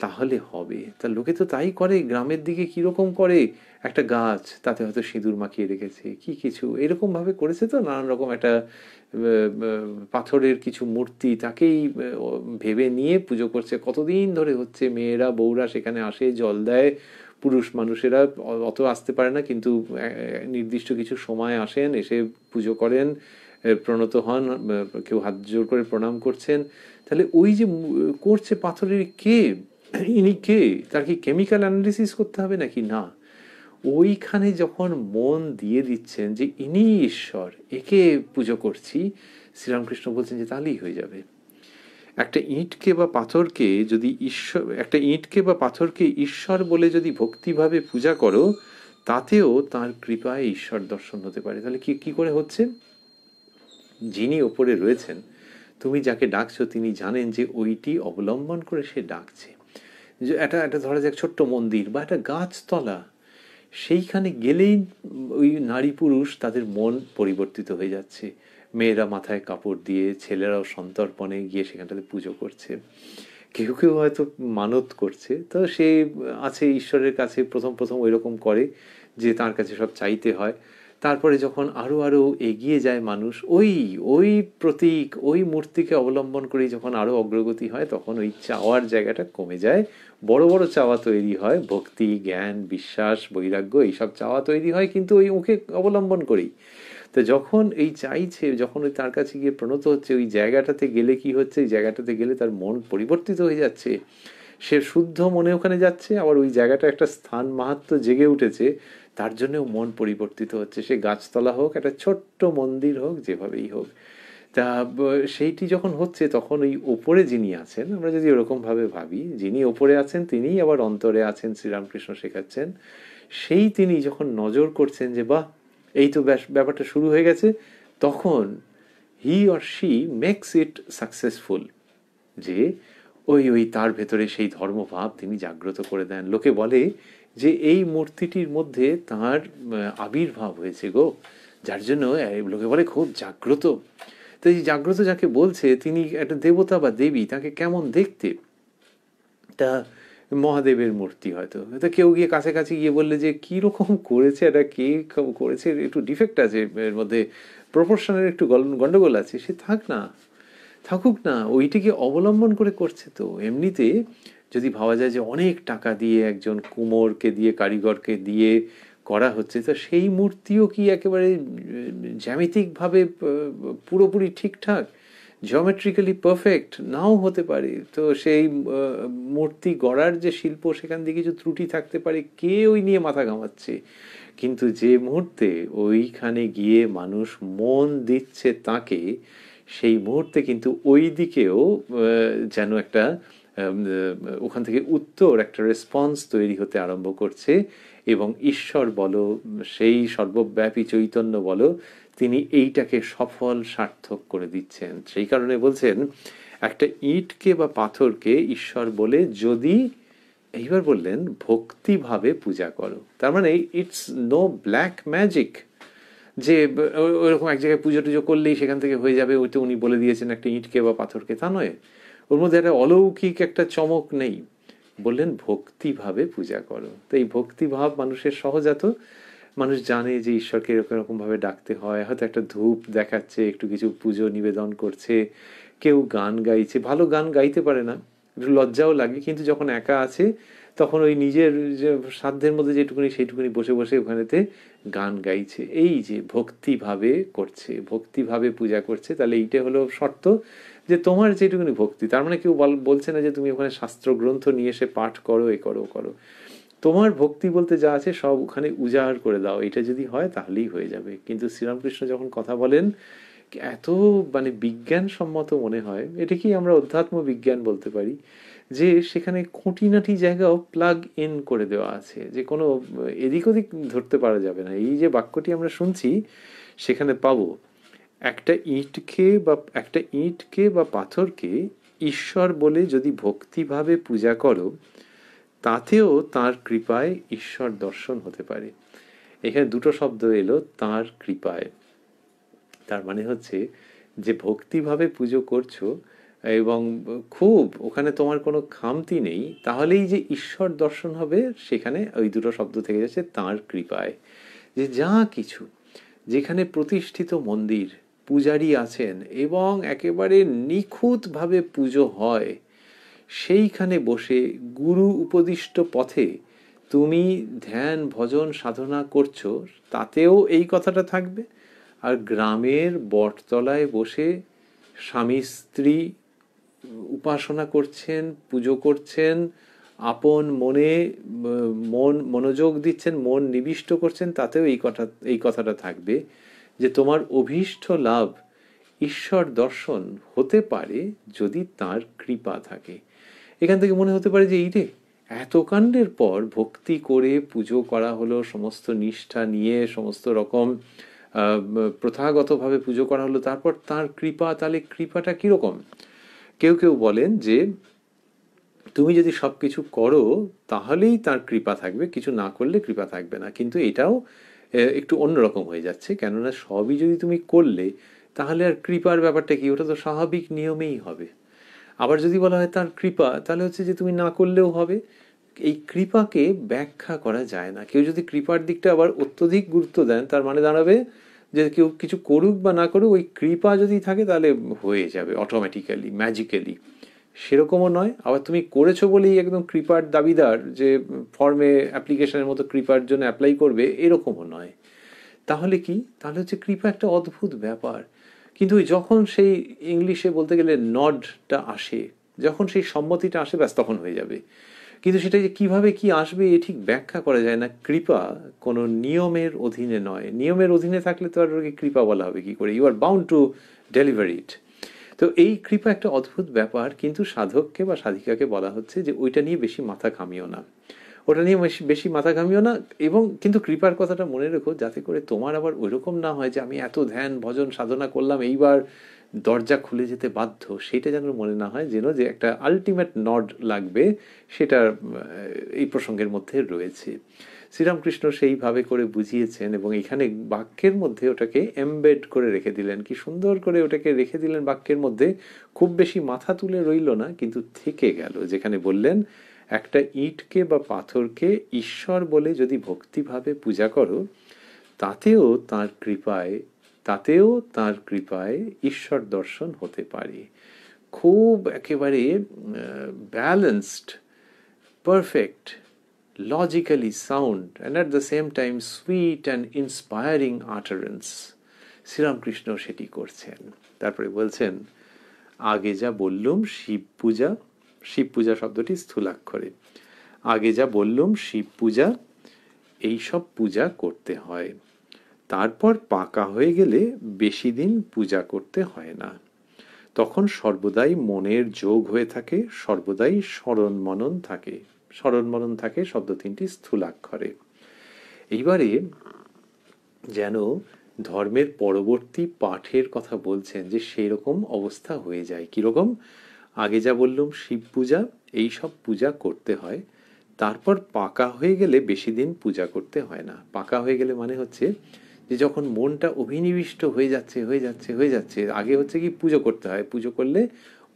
তাহলে হবে। তা লোকে তো তাই করে, গ্রামের দিকে কিরকম করে, একটা গাছ, তাতে হয়তো সিঁদুর মাখিয়ে রেখেছে, কি কিছু এরকম ভাবে করেছে, তো নানান রকম একটা পাথরের কিছু মূর্তি, তাকেই ভেবে নিয়ে পুজো করছে, কতদিন ধরে হচ্ছে। মেয়েরা, বউরা সেখানে আসে, জল দেয়, পুরুষ মানুষেরা অত আসতে পারে না, কিন্তু নির্দিষ্ট কিছু সময় আসেন, এসে পুজো করেন, প্রণত হন, কেউ হাত জোর করে প্রণাম করছেন। তাহলে ওই যে করছে পাথরের, কে ইনি, কে, তার কি কেমিক্যাল অ্যানালিসিস করতে হবে নাকি? না, ওইখানে যখন মন দিয়ে দিচ্ছেন যে ইনি ঈশ্বর, একে পুজো করছি, শ্রীরামকৃষ্ণ বলছেন যে তাহলেই হয়ে যাবে। একটা ইঁটকে বা পাথরকে যদি ঈশ্বর, একটা ইঁটকে বা পাথরকে ঈশ্বর বলে যদি ভক্তিভাবে পূজা করো, তাতেও তার কৃপায় ঈশ্বর দর্শন হতে পারে। তাহলে কি কি করে হচ্ছে? যিনি ওপরে রয়েছেন, তুমি যাকে ডাকছো, তিনি জানেন যে ওইটি অবলম্বন করে সে ডাকছে। যে একটা ধরা যাক ছোট্ট মন্দির বা একটা গাছতলা, সেইখানে গেলেই ওই নারী পুরুষ তাদের মন পরিবর্তিত হয়ে যাচ্ছে। মেয়েরা মাথায় কাপড় দিয়ে, ছেলেরাও সন্তর্পণে গিয়ে সেখানটাতে পুজো করছে। কেউ কেউ হয়তো মানত করছে, তো সে আছে ঈশ্বরের কাছে প্রথম প্রথম ওই রকম করে যে তার কাছে সব চাইতে হয়। তারপরে যখন আরো আরো এগিয়ে যায় মানুষ, ওই ওই প্রতীক, ওই মূর্তিকে অবলম্বন করে যখন আরো অগ্রগতি হয়, তখন ওই চাওয়ার জায়গাটা কমে যায়, বড় বড় চাওয়া তৈরি হয়, ভক্তি, জ্ঞান, বিশ্বাস, বৈরাগ্য, এইসব চাওয়া তৈরি হয়, কিন্তু ওই মুখে অবলম্বন করেই। তো যখন এই চাইছে, যখন ওই তার কাছে গিয়ে প্রণত হচ্ছে, ওই জায়গাটাতে গেলে কি হচ্ছে, এই জায়গাটাতে গেলে তার মন পরিবর্তিত হয়ে যাচ্ছে, সে শুদ্ধ মনে ওখানে যাচ্ছে, আবার ওই জায়গাটা একটা স্থান মাহাত্ম্য জেগে উঠেছে, তার জন্যও মন পরিবর্তিত হচ্ছে। সে গাছতলা হোক, একটা ছোট্ট মন্দির হোক, যেভাবেই হোক। তা সেইটি যখন হচ্ছে, তখন ওই ওপরে যিনি আছেন, আমরা যদি ওরকম ভাবে ভাবি, যিনি ওপরে আছেন তিনিই আবার অন্তরে আছেন, শ্রীরামকৃষ্ণ শেখাচ্ছেন। সেই তিনি যখন নজর করছেন যে বাহ, এই তো ব্যাপারটা শুরু হয়ে গেছে, তখন he or she makes it successful, যে ওই ওই তার ভেতরে সেই ধর্মভাব তিনি জাগ্রত করে দেন। লোকে বলে যে এই মূর্তিটির মধ্যে তার আবির্ভাব হয়েছে গো, যার জন্য লোকে বলে খুব জাগ্রত। তো এই জাগ্রত যাকে বলছে, তিনি একটা দেবতা বা দেবী, তাকে কেমন দেখতে, তা মহাদেবের মূর্তি হয়তো, তা কেউ গিয়ে কাছাকাছি গিয়ে বললে যে কিরকম করেছে, এটা কে করেছে, একটু ডিফেক্ট আছে এর মধ্যে, প্রপোর্শনের একটু গন্ডগোল আছে, সে থাকুক না, ওইটিকে অবলম্বন করে করছে। তো এমনিতে যদি ভাবা যায় যে অনেক টাকা দিয়ে একজন কুমোরকে দিয়ে, কারিগরকে দিয়ে করা হচ্ছে, তো সেই মূর্তিও কি একেবারে জ্যামিতিকভাবে পুরোপুরি ঠিকঠাক, জিওমেট্রিক্যালি পারফেক্ট নাও হতে পারে। তো সেই মূর্তি গড়ার যে শিল্প, সেখান দিয়ে কিছু ত্রুটি থাকতে পারে, কে ওই নিয়ে মাথা ঘামাচ্ছে। কিন্তু যে মুহূর্তে ওইখানে গিয়ে মানুষ মন দিচ্ছে তাকে, সেই মুহূর্তে কিন্তু ওই দিকেও যেন একটা ওখান থেকে উত্তর, একটা রেসপন্স তৈরি হতে আরম্ভ করছে, এবং ঈশ্বর বলো, সেই সর্বব্যাপী চৈতন্য বলো, তিনি এইটাকে সফল সার্থক করে দিচ্ছেন। সেই কারণে বলছেন একটা ইঁটকে বা পাথরকে ঈশ্বর বলে যদি, এইবার বললেন, ভক্তিভাবে পূজা করো। তার মানে ইটস নো ব্ল্যাক ম্যাজিক, যে ওইরকম এক জায়গায় পুজো টুজো করলেই সেখান থেকে হয়ে যাবে, ওইটা উনি বলে দিয়েছেন একটা ইঁটকে বা পাথরকে, তা নয়। ওর মধ্যে একটা অলৌকিক একটা চমক নেই। বললেন ভক্তিভাবে পূজা করো। তো এই ভক্তিভাব মানুষের সহজাত, মানুষ জানে যে ঈশ্বরকে এরকম এরকম ভাবে ডাকতে হয়, হয়তো একটা ধূপ দেখাচ্ছে, একটু কিছু পুজো নিবেদন করছে, কেউ গান গাইছে, ভালো গান গাইতে পারে না, একটু লজ্জাও লাগে, কিন্তু যখন একা আছে তখন ওই নিজের যে সাধ্যের মধ্যে যেটুকুনি সেইটুকুনি বসে বসে ওখানেতে গান গাইছে। এই যে ভক্তিভাবে করছে, ভক্তিভাবে পূজা করছে, তাহলে এইটা হলো শর্ত, যে তোমার যেটুকুনি ভক্তি। তার মানে কেউ বলছে না যে তুমি ওখানে শাস্ত্র গ্রন্থ নিয়ে এসে পাঠ করো, এ করো করো, তোমার ভক্তি বলতে যা আছে সব ওখানে উজাড় করে দাও, এটা যদি হয় তাহলেই হয়ে যাবে। কিন্তু শ্রীরামকৃষ্ণ যখন কথা বলেন এত মানে বিজ্ঞানসম্মত মনে হয়, এটা কি আমরা অধ্যাত্ম বিজ্ঞান বলতে পারি, যে সেখানে খুঁটিনাটি জায়গাও প্লাগ ইন করে দেওয়া আছে, যে কোনো এদিক ওদিক ধরতে পারা যাবে না। এই যে বাক্যটি আমরা শুনছি সেখানে পাবো একটা ইঁটকে বা পাথরকে ঈশ্বর বলে যদি ভক্তিভাবে পূজা করো, তাতেও তার কৃপায় ঈশ্বর দর্শন হতে পারে। এখানে দুটো শব্দ এলো, তার কৃপায়। তার মানে হচ্ছে যে ভক্তিভাবে পুজো করছো এবং খুব ওখানে তোমার কোনো খামতি নেই, তাহলেই যে ঈশ্বর দর্শন হবে, সেখানে ওই দুটো শব্দ থেকে যাচ্ছে তার কৃপায়। যে যা কিছু, যেখানে প্রতিষ্ঠিত মন্দির, পূজারী আছেন এবং একেবারে নিখুঁতভাবে পুজো হয়, সেইখানে বসে গুরু উপদিষ্ট পথে তুমি ধ্যান ভজন সাধনা করছো, তাতেও এই কথাটা থাকবে। আর গ্রামের বটতলায় বসে স্বামী স্ত্রী উপাসনা করছেন, পুজো করছেন, আপন মনে মনোযোগ দিচ্ছেন, মন নিবিষ্ট করছেন, তাতেও এই কথাটা থাকবে যে তোমার অভীষ্ট লাভ ঈশ্বর দর্শন হতে পারে যদি তার কৃপা থাকে। এখান থেকে মনে হতে পারে যে এই রে, এত কাণ্ডের পর ভক্তি করে পুজো করা হলো, সমস্ত নিষ্ঠা নিয়ে সমস্ত রকম প্রথাগতভাবে পুজো করা হলো, তারপর তার কৃপা, তাহলে কৃপাটা কিরকম? কেউ কেউ বলেন যে তুমি যদি সব কিছু করো তাহলেই তার কৃপা থাকবে, কিছু না করলে কৃপা থাকবে না। কিন্তু এটাও একটু অন্যরকম হয়ে যাচ্ছে, কেননা সবই যদি তুমি করলে তাহলে আর কৃপার ব্যাপারটা কি? ওটা তো স্বাভাবিক নিয়মেই হবে। আবার যদি বলা হয় তার কৃপা, তাহলে হচ্ছে যে তুমি না করলেও হবে। এই কৃপাকে ব্যাখ্যা করা যায় না। কেউ যদি কৃপার দিকটা আবার অত্যধিক গুরুত্ব দেন, তার মানে দাঁড়াবে যে কেউ কিছু করুক বা না করুক, ওই কৃপা যদি থাকে তাহলে হয়ে যাবে অটোমেটিক্যালি, ম্যাজিক্যালি। সেরকমও নয়। আবার তুমি করেছো বলেই একদম কৃপার দাবিদার, যে ফর্মে অ্যাপ্লিকেশনের মতো কৃপার জন্য অ্যাপ্লাই করবে, এরকমও নয়। তাহলে কি? তাহলে হচ্ছে কৃপা একটা অদ্ভুত ব্যাপার। কিন্তু যখন সেই ইংলিশে বলতে গেলে নডটা আসে, যখন সেই সম্মতিটা আসে, ব্যাস তখন হয়ে যাবে। কিন্তু সেটা যে কিভাবে কি আসবে এ ঠিক ব্যাখ্যা করা যায় না। কৃপা কোনো নিয়মের অধীনে নয়। নিয়মের অধীনে থাকলে তো আর ওকে কৃপা বলা হবে কি করে? You are bound to deliver it. তো এই কৃপা একটা অদ্ভুত ব্যাপার, কিন্তু সাধককে বা সাধিকাকে বলা হচ্ছে যে ওইটা নিয়ে বেশি মাথা ঘামিও না, ওটা নিয়ে বেশি মাথা ঘামিও না। এবং কিন্তু কৃপার কথাটা মনে রেখো, যাতে করে তোমার আবার ওইরকম না হয় যে আমি এত ধ্যান ভজন সাধনা করলাম, এইবার দরজা খুলে যেতে বাধ্য, সেটা যেন মনে না হয়। যেন যে একটা আলটিমেট নড লাগবে, সেটা এই প্রসঙ্গের মধ্যে রয়েছে। শ্রীরামকৃষ্ণ সেইভাবে করে বুঝিয়েছেন এবং এখানে বাক্যের মধ্যে ওটাকে এমবেড করে রেখে দিলেন। কি সুন্দর করে ওটাকে রেখে দিলেন বাক্যের মধ্যে। খুব বেশি মাথা তুলে রইল না, কিন্তু থেকে গেল। যেখানে বললেন একটা ইঁটকে বা পাথরকে ঈশ্বর বলে যদি ভক্তিভাবে পূজা করো, তাতেও তার কৃপায় ঈশ্বর দর্শন হতে পারে। খুব একেবারে balanced, perfect, logically sound and at the same time sweet and inspiring utterance। Sri Ramakrishna সেটি করছেন। তারপরে বলছেন, আগে যা বললুম শিব পূজা শব্দটি স্থূলাক্ষরে, আগে যা বললুম শিব পূজা, এইসব পূজা করতে হয়। তারপর পাকা হয়ে গেলে বেশি দিন পূজা করতে হয় না। তখন সর্বদাই মনের যোগ হয়ে থাকে, সর্বদাই স্মরণ মনন থাকে শব্দ তিনটি স্থূলাক্ষরে। এইবারে যেন ধর্মের পরবর্তী পাঠের কথা বলছেন, যে সেই রকম অবস্থা হয়ে যায়। কিরকম? আগে যা বললাম শিব পূজা, এই সব পূজা করতে হয়। তারপর পাকা হয়ে গেলে বেশি দিন পূজা করতে হয় না। পাকা হয়ে গেলে মানে হচ্ছে যে যখন মনটা অভিনিবিষ্ট হয়ে যাচ্ছে, আগে হচ্ছে কি পুজো করতে হয়, পুজো করলে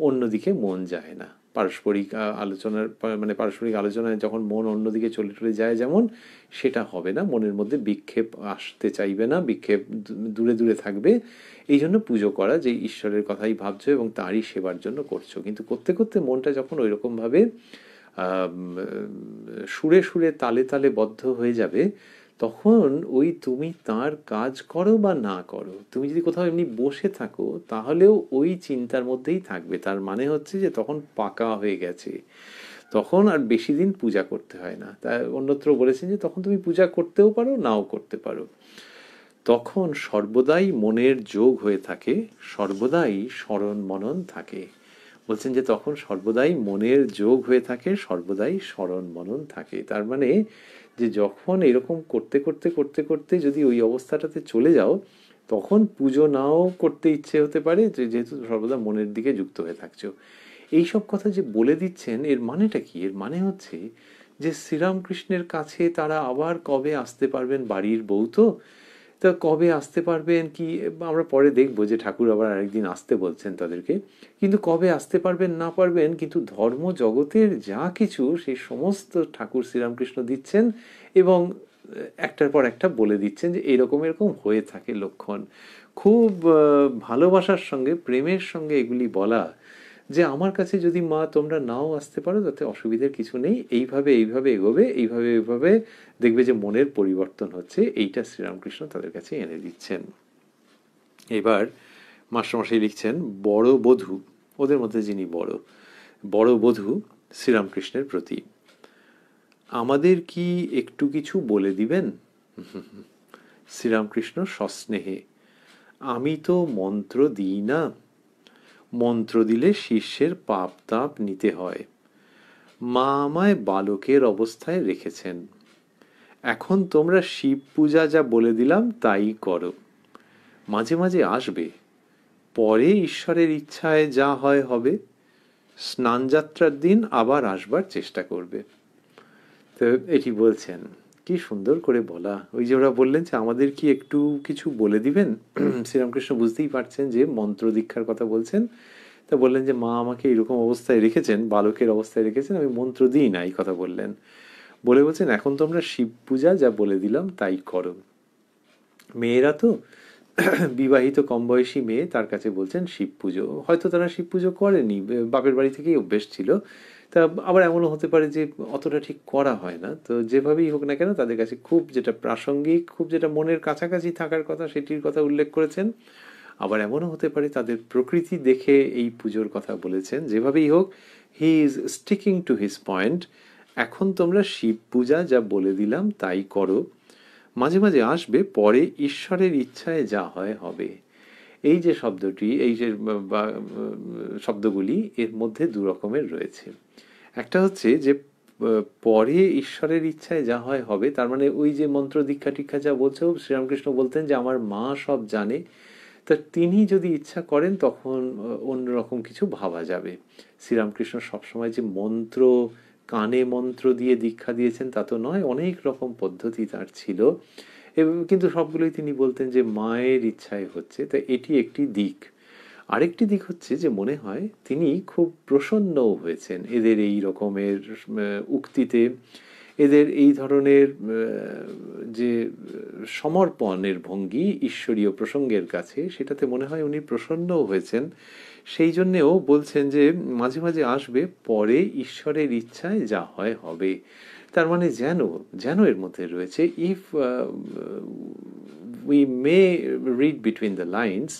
অন্যদিকে মন যায় না। পারস্পরিক আলোচনায় যখন মন অন্যদিকে চলে যায়, যেমন সেটা হবে না, মনের মধ্যে বিক্ষেপ আসতে চাইবে না, বিক্ষেপ দূরে দূরে থাকবে। এই জন্য পুজো করা, যে ঈশ্বরের কথাই ভাবছো এবং তারই সেবার জন্য করছো। কিন্তু করতে করতে মনটা যখন ওই রকমভাবে সুরে সুরে তালে তালে বদ্ধ হয়ে যাবে, তখন ওই তুমি তার কাজ করো বা না করো, তুমি যদি কোথাও এমনি বসে থাকো, তাহলেও ওই চিন্তার মধ্যেই থাকবে। তার মানে হচ্ছে যে তখন পাকা হয়ে গেছে। তখন আর বেশি দিন পূজা করতে হয় না। তা অন্যত্র বলেছেন যে তখন তুমি পূজা করতেও পারো, নাও করতে পারো। তখন সর্বদাই মনের যোগ হয়ে থাকে, সর্বদাই স্মরণ মনন থাকে। বলছেন যে তখন সর্বদাই মনের যোগ হয়ে থাকে, সর্বদাই স্মরণ মনন থাকে। তার মানে যে যখন এরকম করতে করতে করতে করতে যদি ওই অবস্থাটাতে চলে যাও, তখন পুজো নাও করতে ইচ্ছে হতে পারে, যেহেতু সর্বদা মনের দিকে যুক্ত হয়ে থাকছো। এইসব কথা যে বলে দিচ্ছেন, এর মানেটা কি? এর মানে হচ্ছে যে শ্রীরামকৃষ্ণের কাছে তারা আবার কবে আসতে পারবেন? বাড়ির বউ তো, তা কবে আসতে পারবেন কি আমরা পরে দেখবো, যে ঠাকুর আবার আরেকদিন আসতে বলছেন তাদেরকে। কিন্তু কবে আসতে পারবেন না পারবেন, কিন্তু ধর্ম জগতের যা কিছু সেই সমস্ত ঠাকুর শ্রীরামকৃষ্ণ দিচ্ছেন, এবং একটার পর একটা বলে দিচ্ছেন যে এরকম এরকম হয়ে থাকে লক্ষণ। খুব ভালোবাসার সঙ্গে, প্রেমের সঙ্গে এগুলি বলা, যে আমার কাছে যদি মা তোমরা নাও আসতে পারো তাতে অসুবিধার কিছু নেই, এইভাবে এইভাবে এগোবে, এইভাবে এইভাবে দেখবে যে মনের পরিবর্তন হচ্ছে। এইটা শ্রীরামকৃষ্ণ তাদের কাছে এনে দিচ্ছেন। এবার মাস্টারমশাই লিখছেন, বড় বধূ, ওদের মধ্যে যিনি বড়, বড় বধূ শ্রীরামকৃষ্ণের প্রতি, আমাদের কি একটু কিছু বলে দিবেন? শ্রীরামকৃষ্ণ সস্নেহে, আমি তো মন্ত্র দিই না, মন্ত্র দিলে শিষ্যের পাপ তাপ নিতে হয়। মা আমায় বালকের অবস্থায় রেখেছেন। এখন তোমরা শিব পূজা যা বলে দিলাম তাই করো। মাঝে মাঝে আসবে, পরে ঈশ্বরের ইচ্ছায় যা হয় হবে। স্নানযাত্রার দিন আবার আসবার চেষ্টা করবে। তো এটি বলছেন, কি সুন্দর করে বলা। ওই যে ওরা বললেন যে আমাদের কি একটু কিছু বলে দিবেন, শ্রীরামকৃষ্ণ বুঝতেই পারছেন যে মন্ত্র দীক্ষার কথা বলছেন। তা বললেন যে মা আমাকে এরকম অবস্থায় রেখেছেন, বালকের অবস্থায় রেখেছেন, আমি মন্ত্র দিই না, এই কথা বললেন। বলে বলছেন এখন তোমরা শিব পূজা যা বলে দিলাম তাই করো। মেয়েরা তো, বিবাহিত কম বয়সী মেয়ে, তার কাছে বলছেন শিব পুজো। হয়তো তারা শিব পুজো করেনি, বাপের বাড়ি থেকেই অভ্যেস ছিল। তা আবার এমনও হতে পারে যে অতটা ঠিক করা হয় না। তো যেভাবেই হোক না কেন, তাদের কাছে খুব যেটা প্রাসঙ্গিক, খুব যেটা মনের কাছাকাছি থাকার কথা, সেটির কথা উল্লেখ করেছেন। আবার এমনও হতে পারে তাদের প্রকৃতি দেখে এই পুজোর কথা বলেছেন। যেভাবেই হোক, he is sticking to his point. এখন তোমরা শিব পূজা যা বলে দিলাম তাই করো, মাঝে মাঝে আসবে, পরে ঈশ্বরের ইচ্ছায় যা হয় হবে। এই যে শব্দটি, এই যে শব্দগুলি, এর মধ্যে দু রকমের রয়েছে। একটা হচ্ছে যে পরে ঈশ্বরের ইচ্ছায় যা হয় হবে, তার মানে ওই যে মন্ত্র দীক্ষা টিক্ষা যা বলছো, শ্রীরামকৃষ্ণ বলতেন যে আমার মা সব জানে, তা তিনি যদি ইচ্ছা করেন তখন অন্যরকম কিছু ভাবা যাবে। শ্রীরামকৃষ্ণ সবসময় যে মন্ত্র, কানে মন্ত্র দিয়ে দীক্ষা দিয়েছেন তা তো নয়, অনেক রকম পদ্ধতি তার ছিল, এবং কিন্তু সবগুলোই তিনি বলতেন যে মায়ের ইচ্ছায় হচ্ছে। তা এটি একটি দিক। আরেকটি দিক হচ্ছে যে মনে হয় তিনি খুব প্রসন্নও হয়েছেন এদের এই রকমের উক্তিতে, এদের এই ধরনের যে সমর্পণের ভঙ্গি ঈশ্বরীয় প্রসঙ্গের কাছে, সেটাতে মনে হয় উনি প্রসন্নও হয়েছেন। সেই জন্যেও বলছেন যে মাঝে মাঝে আসবে, পরে ঈশ্বরের ইচ্ছায় যা হয় হবে। তার মানে যেন যেন এর মধ্যে রয়েছে, if we may read between the lines,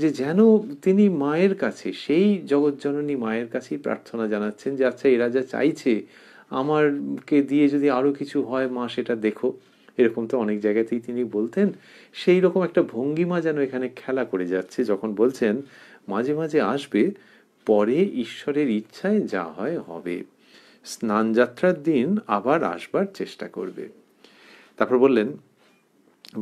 যে যেন তিনি মায়ের কাছে, সেই জগৎজননী মায়ের কাছেই প্রার্থনা জানাচ্ছেন যে আচ্ছা এরা যা চাইছে আমারকে দিয়ে যদি আরও কিছু হয় মা সেটা দেখো। এরকম তো অনেক জায়গাতেই তিনি বলতেন। সেই রকম একটা ভঙ্গিমা যেন এখানে খেলা করে যাচ্ছে যখন বলছেন মাঝে মাঝে আসবে, পরে ঈশ্বরের ইচ্ছায় যা হয় হবে। স্নানযাত্রার দিন আবার আসবার চেষ্টা করবে। তারপর বললেন,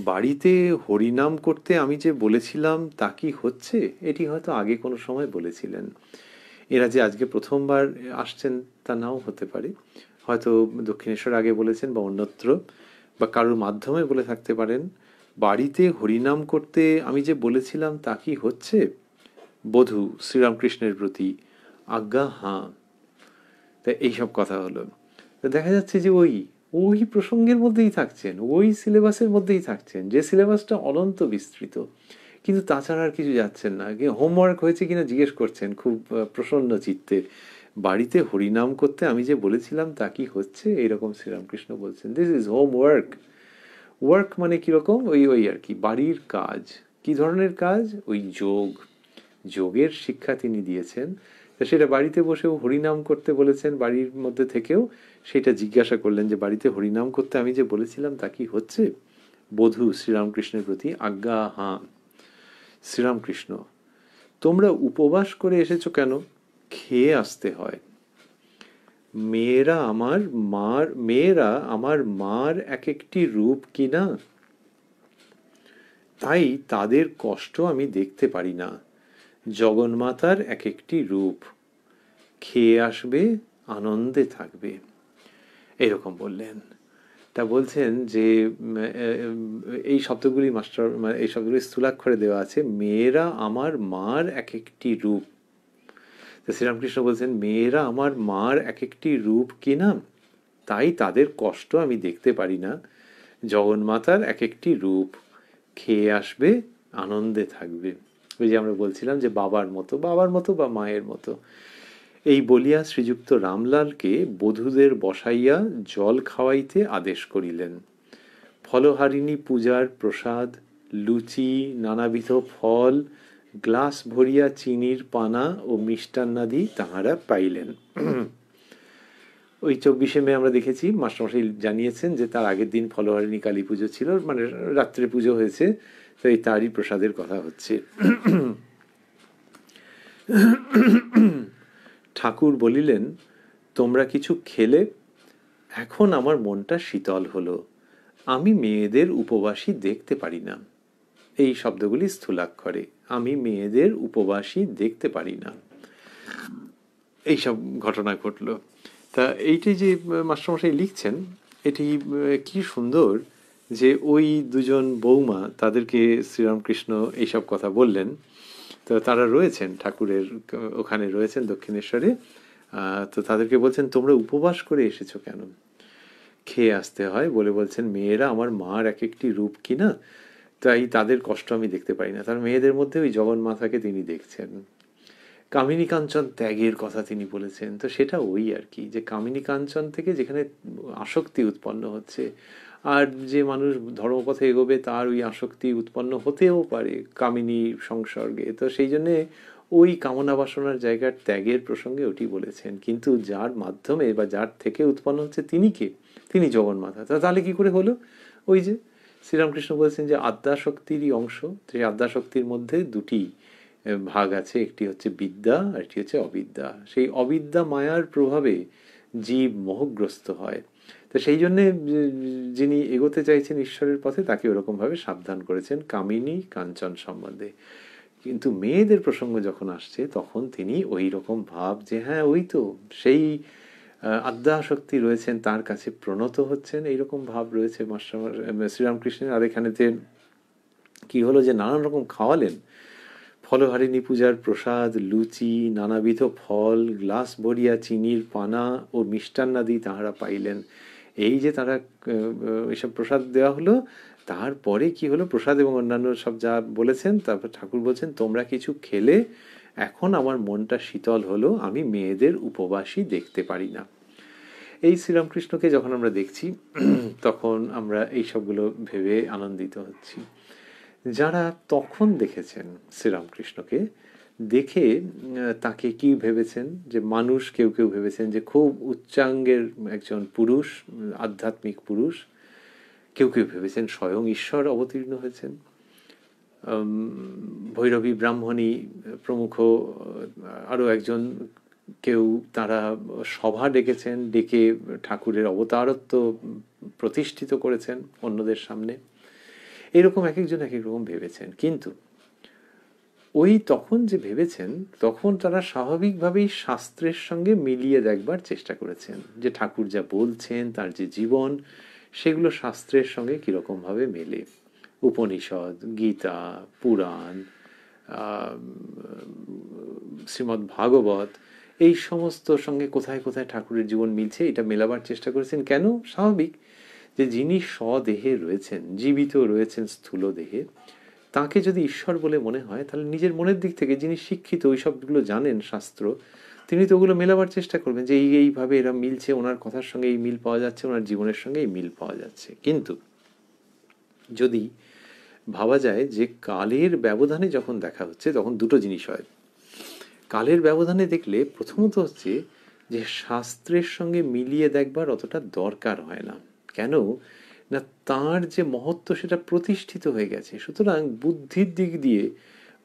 বাড়িতে হরিনাম করতে আমি যে বলেছিলাম তা কি হচ্ছে? এটি হয়তো আগে কোনো সময় বলেছিলেন। এরা যে আজকে প্রথমবার আসছেন তা নাও হতে পারে, হয়তো দক্ষিণেশ্বর আগে বলেছেন বা অন্যত্র, বা কারোর মাধ্যমে বলে থাকতে পারেন। বাড়িতে হরিনাম করতে আমি যে বলেছিলাম তা কি হচ্ছে? বধূ শ্রীরামকৃষ্ণের প্রতি, আজ্ঞা হাঁ। তা এইসব কথা হলো। তো দেখা যাচ্ছে যে ওই ওই প্রসঙ্গের মধ্যেই থাকছেন, ওই সিলেবাসের মধ্যেই থাকছেন, যে সিলেবাসটা অনন্ত বিস্তৃত, কিন্তু তাছাড়া আর কিছু যাচ্ছেন না। হোমওয়ার্ক হয়েছে কিনা জিজ্ঞেস করছেন খুব প্রসন্ন চিত্তে। বাড়িতে হরিনাম করতে আমি যে বলেছিলাম তা কি হচ্ছে? এইরকম শ্রীরামকৃষ্ণ বলছেন, দিস ইজ হোমওয়ার্ক। ওয়ার্ক মানে কিরকম? ওই ওই আর কি, বাড়ির কাজ। কি ধরনের কাজ? ওই যোগ, যোগের শিক্ষা তিনি দিয়েছেন। তা সেটা বাড়িতে বসেও হরিনাম করতে বলেছেন, বাড়ির মধ্যে থেকেও সেটা জিজ্ঞাসা করলেন যে বাড়িতে হরিনাম করতে আমি যে বলেছিলাম তা কি হচ্ছে? বধূ শ্রীরামকৃষ্ণের প্রতি আজ্ঞা, হাঁ। শ্রীরামকৃষ্ণ: তোমরা উপবাস করে এসেছো কেন? খেয়ে আসতে হয়। মেয়েরা আমার মার এক একটি রূপ কিনা, তাই তাদের কষ্ট আমি দেখতে পারি না। জগন্মাতার এক একটি রূপ, খেয়ে আসবে, আনন্দে থাকবে। এরকম বললেন। তা বলছেন যে এই শব্দগুলি এই শব্দগুলি স্থূলাক্ষরে দেওয়া আছে, মেয়েরা আমার মার এক একটি রূপ। শ্রীরামকৃষ্ণ বলছেন মেয়েরা আমার মার এক একটি রূপ কিনা, তাই তাদের কষ্ট আমি দেখতে পারি না। জগন্মাতার এক একটি রূপ, খেয়ে আসবে, আনন্দে থাকবে। ওই যে আমরা বলছিলাম যে বাবার মতো বা মায়ের মতো। এই বলিয়া শ্রীযুক্ত রামলালকে বধূদের বসাইয়া জল খাওয়াইতে আদেশ করিলেন। ফলহারিণী পূজার প্রসাদ, লুচি, নানাবিধ ফল, গ্লাস ভরিয়া চিনির পানা ও মিষ্টান্নাদি তাহারা পাইলেন। ওই 24শে মে আমরা দেখেছি মাস্টারমশাই জানিয়েছেন যে তার আগের দিন ফলহারিণী কালী পুজো ছিল, মানে রাত্রে পুজো হয়েছে, তাই তারই প্রসাদের কথা হচ্ছে। ঠাকুর বলিলেন, তোমরা কিছু খেলে? এখন আমার মনটা শীতল হলো, আমি মেয়েদের উপবাসী দেখতে পারি না। এই শব্দগুলি স্থূলাক্ষরে, আমি মেয়েদের উপবাসী দেখতে পারি না। এইসব ঘটনা ঘটল। তা এইটি যে মাস্টারমশাই লিখছেন, এটি কি সুন্দর যে ওই দুজন বৌমা, তাদেরকে শ্রীরামকৃষ্ণ এইসব কথা বললেন। তো তারা রয়েছেন ঠাকুরের ওখানে, রয়েছেন দক্ষিণেশ্বরে। তো তাদেরকে বলছেন তোমরা উপবাস করে এসেছো কেন? খেয়ে আসতে হয় বলে বলছেন মেয়েরা আমার মার এক একটি রূপ কিনা, তাই তাদের কষ্ট আমি দেখতে পাই না। তার মেয়েদের মধ্যে ওই জগন্মাতাকে তিনি দেখছেন। কামিনী কাঞ্চন ত্যাগের কথা তিনি বলেছেন। তো সেটা ওই আর কি, যে কামিনী কাঞ্চন থেকে যেখানে আসক্তি উৎপন্ন হচ্ছে, আর যে মানুষ ধর্মপথে এগোবে তার ওই আসক্তি উৎপন্ন হতেও পারে কামিনী সংসর্গে। তো সেই জন্যে ওই কামনা বাসনার জায়গার ত্যাগের প্রসঙ্গে ওটি বলেছেন। কিন্তু যার মাধ্যমে বা যার থেকে উৎপন্ন হচ্ছে তিনি কে? তিনি জগন্মাতা। তাহলে কি করে হলো? ওই যে শ্রীরামকৃষ্ণ বলেছেন যে আদ্যাশক্তিরই অংশ। সেই আদ্যাশক্তির মধ্যে দুটি ভাগ আছে, একটি হচ্ছে বিদ্যা আর একটি হচ্ছে অবিদ্যা। সেই অবিদ্যা মায়ার প্রভাবে জীব মোহগ্রস্ত হয়। তো সেই জন্যে যিনি এগোতে চাইছেন ঈশ্বরের পথে তাকে ওরকমভাবে সাবধান করেছেন কামিনী কাঞ্চন সম্বন্ধে। কিন্তু মেয়েদের প্রসঙ্গ যখন আসছে তখন তিনি ওই রকম ভাব যে হ্যাঁ ওই তো সেই আদ্যাশক্তি রয়েছেন, তার কাছে প্রণত হচ্ছেন, এইরকম ভাব রয়েছে মাস্টার শ্রীরামকৃষ্ণের। আর এখানেতে কি হলো যে নানান রকম খাওয়ালেন। ফলহারিণী পূজার প্রসাদ, লুচি, নানাবিধ ফল, গ্লাস ভরিয়া চিনির পানা ও মিষ্টান্নাদি তাহারা পাইলেন। এই যে তারা এইসব প্রসাদ দেওয়া হলো, তারপরে কি হলো, প্রসাদ এবং অন্যান্য সব যা বলেছেন, তারপর ঠাকুর বলছেন তোমরা কিছু খেলে? এখন আমার মনটা শীতল হলো, আমি মেয়েদের উপবাসী দেখতে পারি না। এই শ্রীরামকৃষ্ণকে যখন আমরা দেখছি তখন আমরা এই সবগুলো ভেবে আনন্দিত হচ্ছি। যারা তখন দেখেছেন শ্রীরামকৃষ্ণকে, দেখে তাকে কি ভেবেছেন, যে মানুষ কেউ কেউ ভেবেছেন যে খুব উচ্চাঙ্গের একজন পুরুষ, আধ্যাত্মিক পুরুষ। কেউ কেউ ভেবেছেন স্বয়ং ঈশ্বর অবতীর্ণ হয়েছেন। ভৈরবী ব্রাহ্মণী প্রমুখ আরও একজন কেউ, তারা সভা ডেকেছেন, ডেকে ঠাকুরের অবতারত্ব প্রতিষ্ঠিত করেছেন অন্যদের সামনে। এরকম এক একজন এক এক রকম ভেবেছেন। কিন্তু ওই তখন যে ভেবেছেন, তখন তারা স্বাভাবিকভাবেই শাস্ত্রের সঙ্গে মিলিয়ে দেখবার চেষ্টা করেছেন, যে ঠাকুর যা বলছেন, তার যে জীবন, সেগুলো শাস্ত্রের সঙ্গে কীরকমভাবে মেলে। উপনিষদ, গীতা, পুরাণ, শ্রীমদ্ ভাগবত, এই সমস্ত সঙ্গে কোথায় কোথায় ঠাকুরের জীবন মিলছে এটা মেলাবার চেষ্টা করেছেন। কেন? স্বাভাবিক যে যিনি স্বদেহে রয়েছেন, জীবিত রয়েছেন স্থূল দেহে, তাকে যদি ঈশ্বর বলে মনে হয়, তাহলে নিজের মনের দিক থেকে যিনি শিক্ষিত, ওই সবগুলো জানেন শাস্ত্র, তিনি তো ওগুলো মেলাবার চেষ্টা করবেন যে এইভাবে এরা মিলছে, ওনার কথার সঙ্গে এই মিল পাওয়া যাচ্ছে, ওনার জীবনের সঙ্গে এই মিল পাওয়া যাচ্ছে। কিন্তু যদি ভাবা যায় যে কালের ব্যবধানে যখন দেখা হচ্ছে, তখন দুটো জিনিস হয়। কালের ব্যবধানে দেখলে প্রথমত হচ্ছে যে শাস্ত্রের সঙ্গে মিলিয়ে দেখবার অতটা দরকার হয় না। কেন না, তার যে মহত্ব সেটা প্রতিষ্ঠিত হয়ে গেছে। সুতরাং বুদ্ধির দিক দিয়ে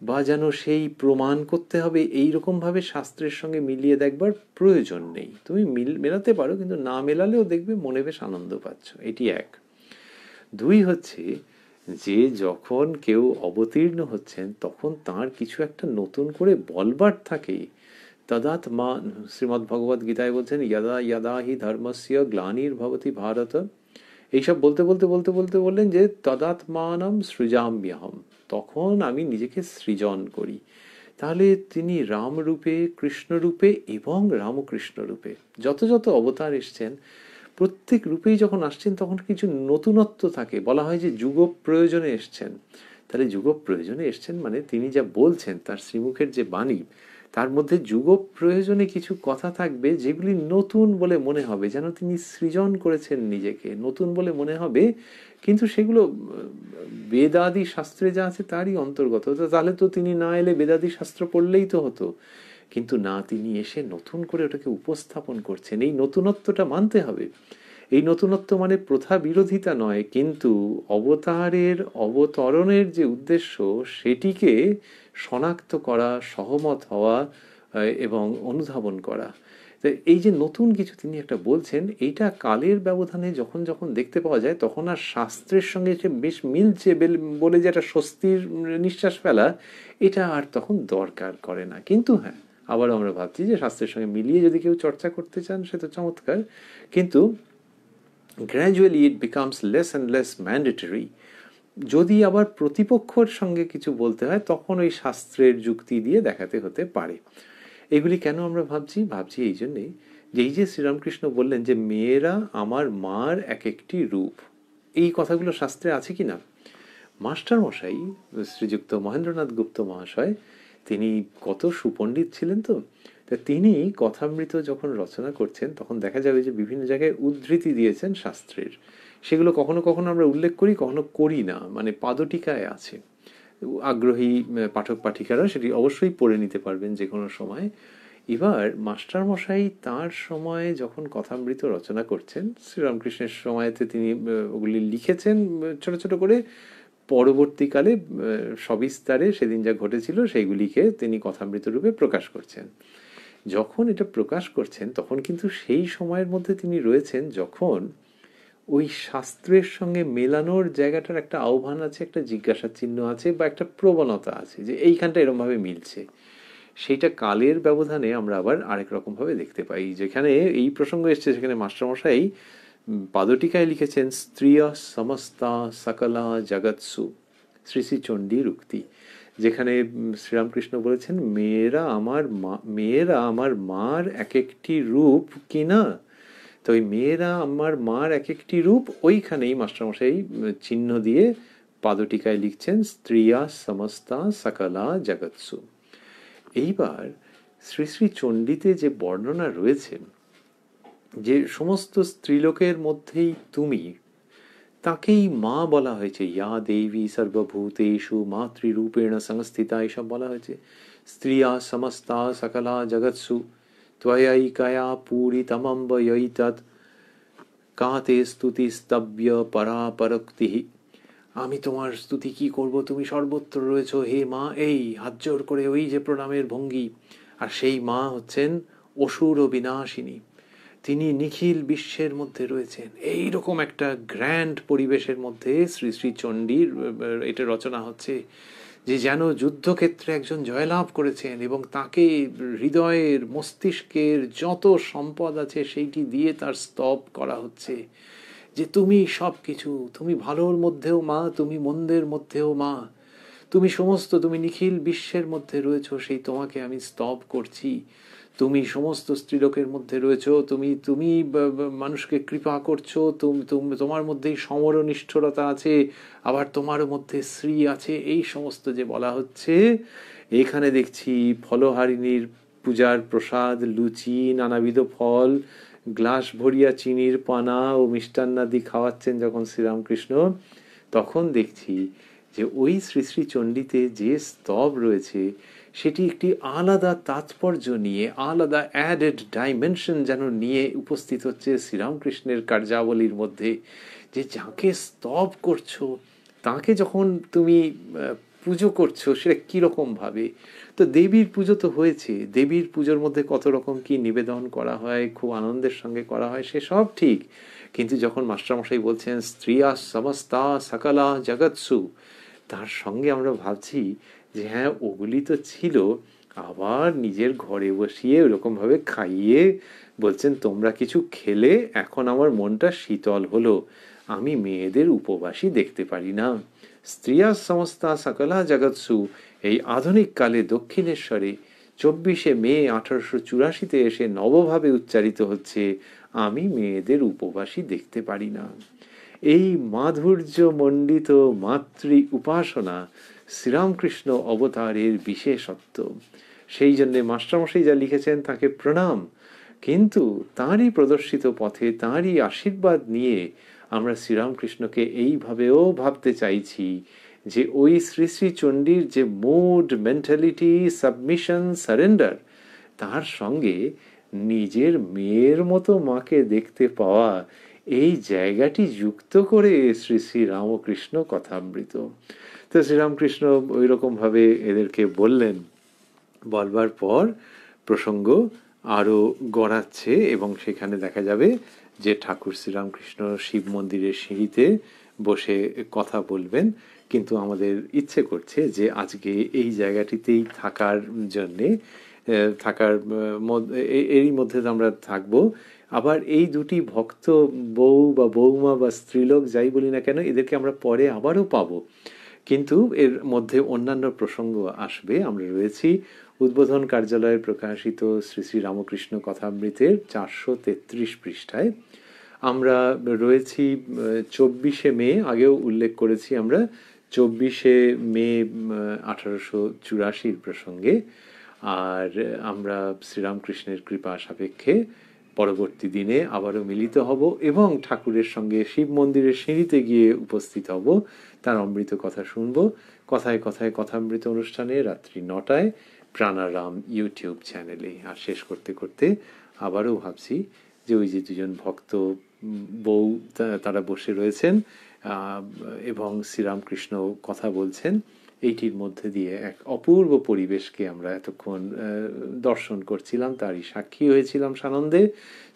বা যেন সেই প্রমাণ করতে হবে এই রকমভাবে শাস্ত্রের সঙ্গে মিলিয়ে দেখবার প্রয়োজন নেই। তুমি মেলাতে পারো, কিন্তু না মেলালেও দেখবে মনে বেশ আনন্দ পাচ্ছ। এটি এক। দুই হচ্ছে যে যখন কেউ অবতীর্ণ হচ্ছেন তখন তার কিছু একটা নতুন করে বলবার থাকে। তদাৎ মা, শ্রীমদ্ ভগবত গীতায় বলছেন যদা যদা হি ধর্মস্য গ্লানির্ভবতি ভারত, এইসব বলতে বলতে বলতে বলতে বললেন যে তদাত্মানম সৃজাম্যহম, তখন আমি নিজেকে সৃজন করি। তাহলে তিনি রাম রূপে, কৃষ্ণ রূপে এবং রামকৃষ্ণ রূপে যত যত অবতার এসছেন, প্রত্যেক রূপেই যখন আসছেন তখন কিছু নতুনত্ব থাকে। বলা হয় যে যুগ প্রয়োজনে এসছেন। তাহলে যুগ প্রয়োজনে এসছেন মানে তিনি যা বলছেন, তার শ্রীমুখের যে বাণী, তার মধ্যে যুগ প্রয়োজনে কিছু কথা থাকবে যেগুলি নতুন বলে মনে হবে, যেন তিনি সৃজন করেছেন নিজেকে, নতুন বলে মনে হবে। কিন্তু সেগুলো বেদাদি শাস্ত্রে যা আছে তারই অন্তর্গত। তাহলে তো তিনি না এলে বেদাদি শাস্ত্র পড়লেই তো হতো। কিন্তু না, তিনি এসে নতুন করে ওটাকে উপস্থাপন করছেন। এই নতুনত্বটা মানতে হবে। এই নতুনত্ব মানে প্রথা বিরোধিতা নয়, কিন্তু অবতারের অবতরণের যে উদ্দেশ্য সেটিকে শনাক্ত করা, সহমত হওয়া এবং অনুধাবন করা। তো এই যে নতুন কিছু তিনি একটা বলছেন, এইটা কালের ব্যবধানে যখন যখন দেখতে পাওয়া যায় তখন আর শাস্ত্রের সঙ্গে যে বেশ মিলছে বলে যে একটা স্বস্তির নিঃশ্বাস ফেলা, এটা আর তখন দরকার করে না। কিন্তু হ্যাঁ, আবারও আমরা ভাবছি যে শাস্ত্রের সঙ্গে মিলিয়ে যদি কেউ চর্চা করতে চান সে তো চমৎকার, কিন্তু gradually it becomes less and less mandatory. যদি আবার প্রতিপক্ষর সঙ্গে কিছু বলতে হয় তখন ওই শাস্ত্রের যুক্তি দিয়ে দেখাতে হতে পারে। এগুলি কেন আমরা ভাবছি এই জন্যে যে এই যে শ্রীরামকৃষ্ণ বললেন যে মেয়েরা আমার মার এক একটি রূপ, এই কথাগুলো শাস্ত্রে আছে কি না? মাস্টার মশাই শ্রীযুক্ত মহেন্দ্রনাথ গুপ্ত মহাশয়, তিনি কত সুপণ্ডিত ছিলেন। তো তিনি কথামৃত যখন রচনা করছেন তখন দেখা যাবে যে বিভিন্ন জায়গায় উদ্ধৃতি দিয়েছেন শাস্ত্রের। সেগুলো কখনো কখনো আমরা উল্লেখ করি, কখনো করি না, মানে পাদটিকায় আছে। আগ্রহী পাঠক পাঠিকারা সেটি অবশ্যই পড়ে নিতে পারবেন যে কোনো সময়। এবার মাস্টার মশাই তার সময়ে যখন কথামৃত রচনা করছেন, শ্রীরামকৃষ্ণের সময়তে তিনি ওগুলি লিখেছেন ছোট ছোট করে। পরবর্তীকালে সবিস্তারে সেদিন যা ঘটেছিল সেইগুলিকে তিনি কথামৃত রূপে প্রকাশ করছেন। যখন এটা প্রকাশ করছেন তখন কিন্তু সেই সময়ের মধ্যে তিনি রয়েছেন যখন ওই শাস্ত্রের সঙ্গে মেলানোর জায়গাটার একটা আহ্বান আছে, একটা জিজ্ঞাসার চিহ্ন আছে, বা একটা প্রবণতা আছে যে এইখানটা এরমভাবে মিলছে। সেইটা কালের ব্যবধানে আমরা আবার আরেক রকমভাবে দেখতে পাই। যেখানে এই প্রসঙ্গ এসছে সেখানে মাস্টারমশাই পাদটিকায় লিখেছেন স্ত্রিয়া সমস্তা সকলা জগৎসু, শ্রী শ্রী চণ্ডীর উক্তি, যেখানে শ্রীরামকৃষ্ণ বলেছেন মেয়েরা আমার মার এক একটি রূপ কিনা। তো ওই মেয়েরা আমার মার এক একটি রূপ, ওইখানেই মাস্টারমশাই চিহ্ন দিয়ে পাদটিকায় লিখছেন স্ত্রিয়া সমস্তা সকলা জগৎসু। এইবার শ্রী শ্রী চণ্ডীতে যে বর্ণনা রয়েছে যে সমস্ত স্ত্রীলোকের মধ্যেই তুমি, তাকেই মা বলা হয়েছে। ইয়া দেবী সর্বভূতেষু মাতৃরূপেণ সংস্থিতা, এসব বলা হয়েছে। স্ত্রিয়া সমস্তা সকলা জগৎসু ত্বয়ৈকয়া পূরিতমম্ব ইয়ৈতৎ কাতে স্তুতি স্তব্য পরাপরোক্তি। আমি তোমার স্তুতি কি করব, তুমি সর্বত্র রয়েছো হে মা। এই হাত জোর করে ওই যে প্রণামের ভঙ্গি। আর সেই মা হচ্ছেন অসুর ও বিনাশিনী, তিনি নিখিল বিশ্বের মধ্যে রয়েছেন। এই রকম একটা গ্র্যান্ড পরিবেশের মধ্যে শ্রী শ্রী চণ্ডীর এটা রচনা হচ্ছে, যে যেন যুদ্ধক্ষেত্রে একজন জয়লাভ করেছেন এবং তাকে হৃদয়ের মস্তিষ্কের যত সম্পদ আছে সেইটি দিয়ে তার স্তব করা হচ্ছে যে তুমি সব কিছু, তুমি ভালোর মধ্যেও মা, তুমি মন্দের মধ্যেও মা, তুমি সমস্ত, তুমি নিখিল বিশ্বের মধ্যে রয়েছো, সেই তোমাকে আমি স্তব করছি। তুমি সমস্ত স্ত্রীলোকের মধ্যে রয়েছো, তুমি মানুষকে কৃপা করছো, তোমার মধ্যেই সমরনিষ্ঠুরতা আছে, আবার তোমার মধ্যে শ্রী আছে। এই সমস্ত যে বলা হচ্ছে, এখানে দেখছি ফলহারিণীর পূজার প্রসাদ, লুচি, নানাবিধ ফল, গ্লাস ভরিয়া চিনির পানা ও মিষ্টান্নাদি খাওয়াচ্ছেন যখন শ্রীরামকৃষ্ণ, তখন দেখছি যে ওই শ্রী শ্রী চণ্ডীতে যে স্তব রয়েছে সেটি একটি আলাদা তাৎপর্য নিয়ে, আলাদা অ্যাডেড ডাইমেনশন যেন নিয়ে উপস্থিত হচ্ছে শ্রীরামকৃষ্ণের কার্যাবলীর মধ্যে। যে যাকে স্তব করছো, তাকে যখন তুমি পুজো করছো, সেটা কীরকমভাবে। তো দেবীর পুজো তো হয়েছে, দেবীর পুজোর মধ্যে কত রকম কি নিবেদন করা হয়, খুব আনন্দের সঙ্গে করা হয়, সে সব ঠিক। কিন্তু যখন মাস্টারমশাই বলছেন স্ত্রিয়া সমস্তা সকলা জগৎসু, তার সঙ্গে আমরা ভাবছি যে হ্যাঁ, ওগুলি তো ছিল, আবার নিজের ঘরে বসিয়ে ওরকমভাবে খাইয়ে বলছেন তোমরা কিছু খেলে এখন আমার মনটা শীতল হলো, আমি মেয়েদের উপবাসী দেখতে পারি না। স্ত্রিয়া সমস্তা সকলা জগৎসু এই আধুনিক কালে দক্ষিণেশ্বরে 24শে মে 1884 এসে নবভাবে উচ্চারিত হচ্ছে, আমি মেয়েদের উপবাসী দেখতে পারি না। এই মাধুর্য মণ্ডিত মাতৃ উপাসনা শ্রীরামকৃষ্ণ অবতারের বিশেষত্ব। সেই জন্যে মাস্টারমশাই যা লিখেছেন তাকে প্রণাম। কিন্তু তাঁরই প্রদর্শিত পথে, তাঁরই আশীর্বাদ নিয়ে আমরা শ্রীরামকৃষ্ণকে এইভাবেও ভাবতে চাইছি যে ওই শ্রী শ্রী চণ্ডীর যে মুড, মেন্টালিটি, সাবমিশন, সারেন্ডার, তার সঙ্গে নিজের মেয়ের মতো মাকে দেখতে পাওয়া, এই জায়গাটি যুক্ত করে শ্রী শ্রী রামকৃষ্ণ কথামৃত। তো শ্রীরামকৃষ্ণ ওই রকমভাবে এদেরকে বললেন, বলবার পর প্রসঙ্গ আরও গড়াচ্ছে এবং সেখানে দেখা যাবে যে ঠাকুর শ্রীরামকৃষ্ণ শিব মন্দিরের সিঁড়িতে বসে কথা বলবেন। কিন্তু আমাদের ইচ্ছে করছে যে আজকে এই জায়গাটিতেই থাকার জন্যে, এরই মধ্যে আমরা থাকবো। আবার এই দুটি ভক্ত বউ বা বৌমা বা স্ত্রীলোক যাই বলি না কেন, এদেরকে আমরা পরে আবারও পাবো, কিন্তু এর মধ্যে অন্যান্য প্রসঙ্গ আসবে। আমরা রয়েছি উদ্বোধন কার্যালয়ে প্রকাশিত শ্রী শ্রী রামকৃষ্ণ কথামৃতের 433 পৃষ্ঠায়। আমরা রয়েছি 24শে মে, আগেও উল্লেখ করেছি আমরা 24শে মে 1884 প্রসঙ্গে। আর আমরা শ্রীরামকৃষ্ণের কৃপা সাপেক্ষে পরবর্তী দিনে আবারও মিলিত হব এবং ঠাকুরের সঙ্গে শিব মন্দিরের সিঁড়িতে গিয়ে উপস্থিত হব, তার অমৃত কথা শুনব। কথায় কথায় কথামৃত অনুষ্ঠানে রাত্রি 9টায় প্রাণারাম ইউটিউব চ্যানেলে। আর শেষ করতে করতে আবারও ভাবছি যে ওই যে দুজন ভক্ত বউ তারা বসে রয়েছেন এবং শ্রীরামকৃষ্ণ কথা বলছেন, এইটির মধ্যে দিয়ে এক অপূর্ব পরিবেশকে আমরা এতক্ষণ দর্শন করছিলাম, তারই সাক্ষী হয়েছিলাম সানন্দে।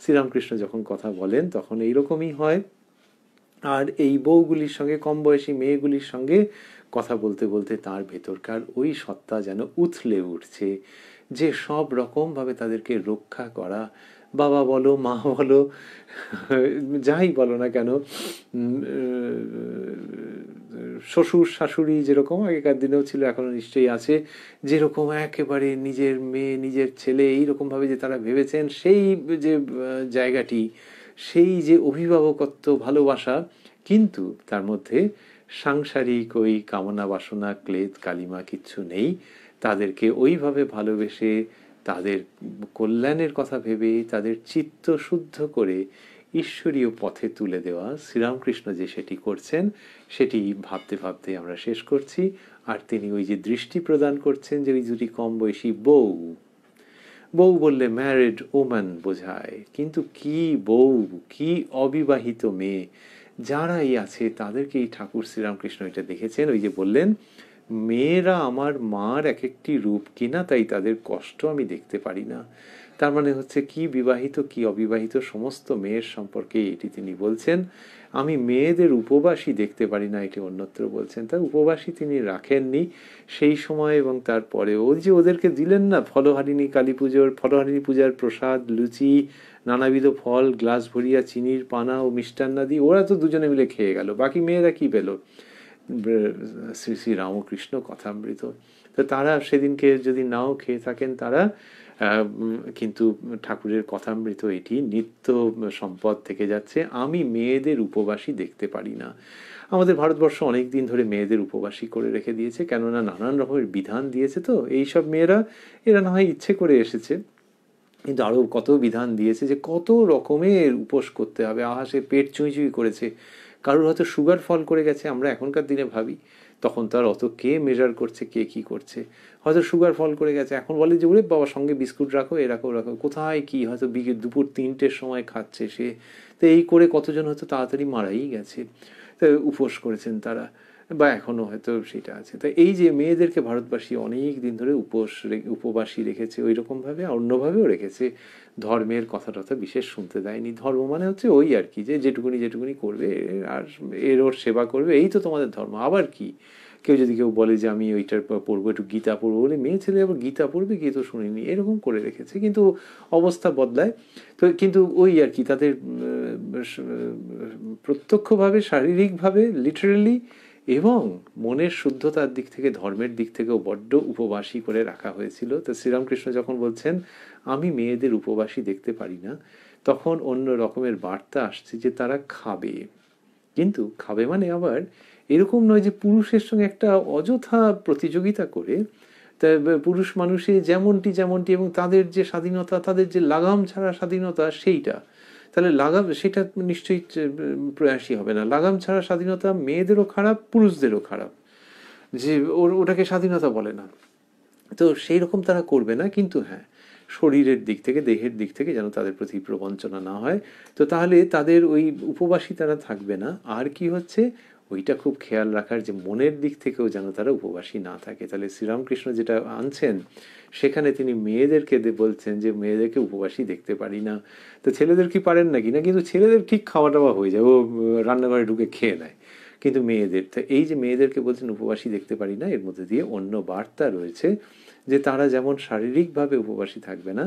শ্রীরামকৃষ্ণ যখন কথা বলেন তখন এইরকমই হয়। আর এই বউগুলির সঙ্গে, কম বয়সী মেয়েগুলির সঙ্গে কথা বলতে বলতে তার ভেতরকার ওই সত্তা যেন উথলে উঠছে, যে সব রকমভাবে তাদেরকে রক্ষা করা, বাবা বলো, মা বলো, যাই বলো না কেন, শ্বশুর শাশুড়ি যেরকম আগেকার দিনেও ছিল, এখনো নিশ্চয়ই আছে, যেরকম একেবারে নিজের মেয়ে নিজের ছেলে এইরকমভাবে যে তারা ভেবেছেন, সেই যে জায়গাটি, সেই যে অভিভাবকত্ব, ভালোবাসা, কিন্তু তার মধ্যে সাংসারিক ওই কামনা বাসনা, ক্লেদ কালিমা কিচ্ছু নেই। তাদেরকে ওইভাবে ভালোবেসে, তাদের কল্যাণের কথা ভেবে, তাদের চিত্ত শুদ্ধ করে ঈশ্বরীয় পথে তুলে দেওয়া শ্রীরামকৃষ্ণ যে সেটি করছেন, সেটি ভাবতে ভাবতে আমরা শেষ করছি। আর তিনি ওই যে দৃষ্টি প্রদান করছেন যে ওই দুটি কম বয়সী বউ, বউ বললে ম্যারিড ওম্যান বোঝায়, কিন্তু কি বউ, কি অবিবাহিত মেয়ে যারাই আছে তাদেরকেই ঠাকুর শ্রীরামকৃষ্ণ এটা দেখেছেন। ওই যে বললেন, মেয়েরা আমার মার এক একটি রূপ কিনা, তাই তাদের কষ্ট আমি দেখতে পারি না। তার মানে হচ্ছে কি বিবাহিত কি অবিবাহিত সমস্ত মেয়ের সম্পর্কে এটি তিনি বলছেন। আমি মেয়েদের উপবাসী দেখতে পারি না, এটি অন্যত্র বলছেন। তার উপবাসী তিনি রাখেননি সেই সময় এবং তারপরে। ওই যে ওদেরকে দিলেন না ফলহারিণী কালী পুজোর, ফলহারিণী পূজার প্রসাদ, লুচি, নানাবিধ ফল, গ্লাস ভরিয়া চিনির পানা ও মিষ্টান্নাদি, ওরা তো দুজনে মিলে খেয়ে গেল, বাকি মেয়েরা কি পেল? শ্রী শ্রী রামকৃষ্ণ কথামৃত। তো তারা সেদিনকে যদি নাও খেয়ে থাকেন তারা, কিন্তু ঠাকুরের কথামৃত এটি নিত্য সম্পদ থেকে যাচ্ছে। আমি মেয়েদের উপবাসী দেখতে পারি না। আমাদের ভারতবর্ষ অনেক দিন ধরে মেয়েদের উপবাসী করে রেখে দিয়েছে, কেননা নানান রকমের বিধান দিয়েছে। তো এইসব মেয়েরা, এরা না হয় ইচ্ছে করে এসেছে, কিন্তু আরও কত বিধান দিয়েছে যে কত রকমের উপোস করতে হবে। আহা, সে পেট চুঁই চুঁই করেছে, কারোর হয়তো সুগার ফল করে গেছে, আমরা এখনকার দিনে ভাবি। তখন তার অত কে মেজার করছে, কে কি করছে। হয়তো সুগার ফল করে গেছে, এখন বলে যে ওরে বাবা সঙ্গে বিস্কুট রাখো, এ রাখো রাখো, কোথায় কি হয়তো দুপুর 3টের সময় খাচ্ছে সে। তো এই করে কতজন হয়তো তাড়াতাড়ি মারাই গেছে। তো উপোস করেছেন তারা, বা এখনো হয়তো সেটা আছে। তো এই যে মেয়েদেরকে ভারতবাসী অনেক দিন ধরে উপবাসী রেখেছে, ওই রকমভাবে অন্যভাবেও রেখেছে। ধর্মের কথা টথা বিশেষ শুনতে দেয়নি। ধর্ম মানে হচ্ছে ওই আর কি, যে যেটুকুনি করবে আর ওর সেবা করবে, এই তো তোমাদের ধর্ম। আবার কি, কেউ বলে যে আমি ওইটার পড়বো, একটু গীতা পড়বো, বলে মেয়ে ছেলে আবার গীতা পড়বে, গিয়ে তো শুনিনি, এরকম করে রেখেছে। কিন্তু অবস্থা বদলায়। তো কিন্তু ওই আর কি, তাদের প্রত্যক্ষভাবে, শারীরিকভাবে, লিটারেলি এবং মনের শুদ্ধতার দিক থেকে, ধর্মের দিক থেকেও বড্ড উপবাসী করে রাখা হয়েছিল। তো শ্রীরামকৃষ্ণ যখন বলছেন আমি মেয়েদের উপবাসী দেখতে পারি না, তখন অন্য রকমের বার্তা আসছে যে তারা খাবে। কিন্তু খাবে মানে আবার এরকম নয় যে পুরুষের সঙ্গে একটা অযথা প্রতিযোগিতা করে, তা পুরুষ মানুষে যেমনটি এবং তাদের যে স্বাধীনতা, তাদের যে লাগাম ছাড়া স্বাধীনতা, সেইটা তাহলে সেটা নিশ্চয়ই প্রয়াসী হবে না। লাগাম ছাড়া স্বাধীনতা মেয়েদেরও খারাপ, পুরুষদেরও খারাপ, যে ওটাকে স্বাধীনতা বলে না। তো সেই রকম তারা করবে না। কিন্তু হ্যাঁ, শরীরের দিক থেকে, দেহের দিক থেকে যেন তাদের প্রতি প্রবঞ্চনা না হয়। তো তাহলে তাদের ওই উপবাসী তারা থাকবে না। আর কি হচ্ছে, ওইটা খুব খেয়াল রাখার যে মনের দিক থেকেও যেন তারা উপবাসী না থাকে। তাহলে শ্রীরামকৃষ্ণ যেটা আনছেন সেখানে তিনি মেয়েদেরকে বলছেন যে মেয়েদেরকে উপবাসী দেখতে পারি না। তো ছেলেদের কি পারেন নাকি? না, কিন্তু ছেলেদের ঠিক খাওয়া টাওয়া হয়ে যায়, ও রান্নাঘরে ঢুকে খেয়ে নেয়। কিন্তু মেয়েদের, তো এই যে মেয়েদেরকে বলছেন উপবাসী দেখতে পারি না, এর মধ্যে দিয়ে অন্য বার্তা রয়েছে যে তারা যেমন শারীরিকভাবে উপবাসী থাকবে না,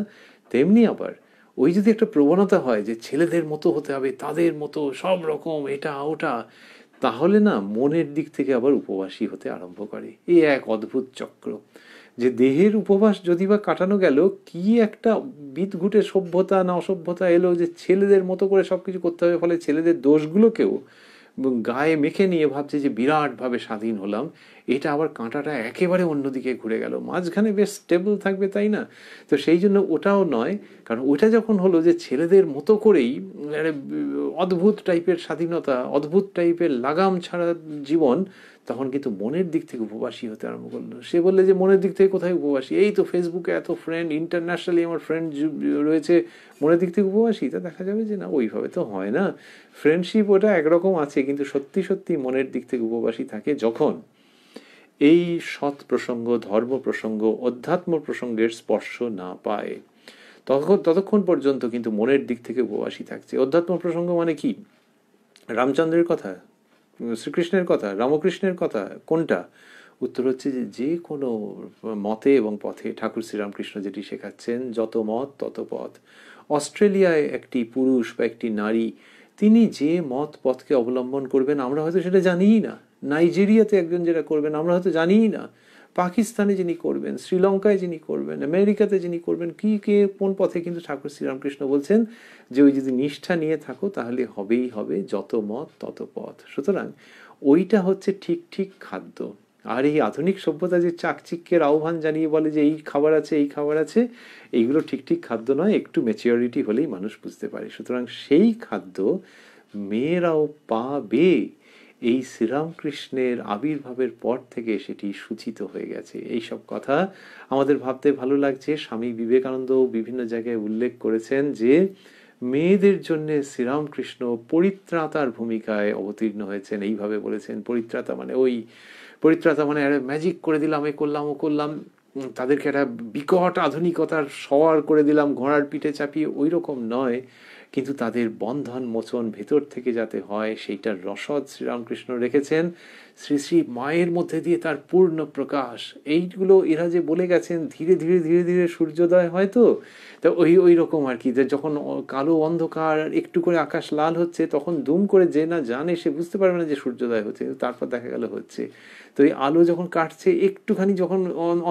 তেমনি আবার ওই যদি একটা প্রবণতা হয় যে ছেলেদের মতো হতে হবে, তাদের মতো সব রকম এটা ওটা, তাহলে না মনের দিক থেকে আবার উপবাসী হতে আরম্ভ করে। এই এক অদ্ভুত চক্র, যে দেহের উপবাস যদি বা কাটানো গেল, কি একটা বিদঘুটে সভ্যতা না অসভ্যতা এলো যে ছেলেদের মতো করে সবকিছু করতে হবে। ফলে ছেলেদের দোষগুলোকেও গায়ে মেখে নিয়ে ভাবছে যে বিরাটভাবে স্বাধীন হলাম। এটা আবার কাঁটাটা একেবারে অন্যদিকে ঘুরে গেল, মাঝখানে বেশ স্টেবল থাকবে, তাই না? তো সেই জন্য ওটাও নয়, কারণ ওটা যখন হলো যে ছেলেদের মতো করেই অদ্ভুত টাইপের স্বাধীনতা, অদ্ভুত টাইপের লাগাম ছাড়া জীবন, তখন কিন্তু মনের দিক থেকে উপবাসী হতে আরম্ভ করলো। সে বললে যে মনের দিক থেকে কোথায় উপবাসী, এই তো ফেসবুকে এত ফ্রেন্ড, ইন্টারন্যাশনালি আমার ফ্রেন্ড রয়েছে, মনের দিক থেকে উপবাসী? তা দেখা যাবে যে না, ওইভাবে তো হয় না। ফ্রেন্ডশিপ ওটা একরকম আছে, কিন্তু সত্যি সত্যি মনের দিক থেকে উপবাসী থাকে যখন এই সৎ প্রসঙ্গ, ধর্ম প্রসঙ্গ, অধ্যাত্ম প্রসঙ্গের স্পর্শ না পায়। ততক্ষণ পর্যন্ত কিন্তু মনের দিক থেকে উপবাসী থাকছে। অধ্যাত্ম প্রসঙ্গ মানে কি? রামচন্দ্রের কথা, শ্রীকৃষ্ণের কথা, রামকৃষ্ণের কথা, কোনটা? উত্তর হচ্ছে যে যে কোনো মতে এবং পথে ঠাকুর শ্রীরামকৃষ্ণ যেটি শেখাচ্ছেন, যত মত তত পথ। অস্ট্রেলিয়ায় একটি পুরুষ বা একটি নারী, তিনি যে মত পথকে অবলম্বন করবেন আমরা হয়তো সেটা জানিই না। নাইজেরিয়াতে একজন যেটা করবেন আমরা হয়তো জানিই না। পাকিস্তানে যিনি করবেন, শ্রীলঙ্কায় যিনি করবেন, আমেরিকাতে যিনি করবেন, কে কোন পথে, কিন্তু ঠাকুর শ্রীরামকৃষ্ণ বলছেন যে ওই যদি নিষ্ঠা নিয়ে থাকো তাহলে হবেই হবে, যত মত তত পথ। সুতরাং ওইটা হচ্ছে ঠিক খাদ্য। আর এই আধুনিক সভ্যতা যে চাকচিক্যের আহ্বান জানিয়ে বলে যে এই খাবার আছে, এই খাবার আছে, এইগুলো ঠিক খাদ্য নয়। একটু ম্যাচিওরিটি হলেই মানুষ বুঝতে পারে। সুতরাং সেই খাদ্য মেয়েরাও পাবে। এই শ্রীরামকৃষ্ণের আবির্ভাবের পর থেকে সেটি সূচিত হয়ে গেছে। এই সব কথা আমাদের ভাবতে ভালো লাগছে। স্বামী বিবেকানন্দ বিভিন্ন জায়গায় উল্লেখ করেছেন যে মেয়েদের জন্য শ্রীরামকৃষ্ণ পরিত্রাতার ভূমিকায় অবতীর্ণ হয়েছেন। এইভাবে বলেছেন, পরিত্রাতা মানে ম্যাজিক করে দিলাম, এ করলাম ও করলাম, তাদেরকে একটা বিকট আধুনিকতার সওয়ার করে দিলাম ঘোড়ার পিঠে চাপিয়ে, ওই রকম নয়। কিন্তু তাদের বন্ধন মোচন ভেতর থেকে যাতে হয় সেইটার রসদ শ্রীরামকৃষ্ণ রেখেছেন। শ্রী শ্রী মায়ের মধ্যে দিয়ে তার পূর্ণ প্রকাশ, এইগুলো এরা যে বলে গেছেন ধীরে ধীরে সূর্যোদয় হয়। তো ওই রকম আর কি, যখন কালো অন্ধকার একটু করে আকাশ লাল হচ্ছে, তখন দুম করে যে না জানে সে বুঝতে পারবে না যে সূর্যোদয় হচ্ছে, তারপর দেখা গেল হচ্ছে। তো এই আলো যখন কাটছে একটুখানি, যখন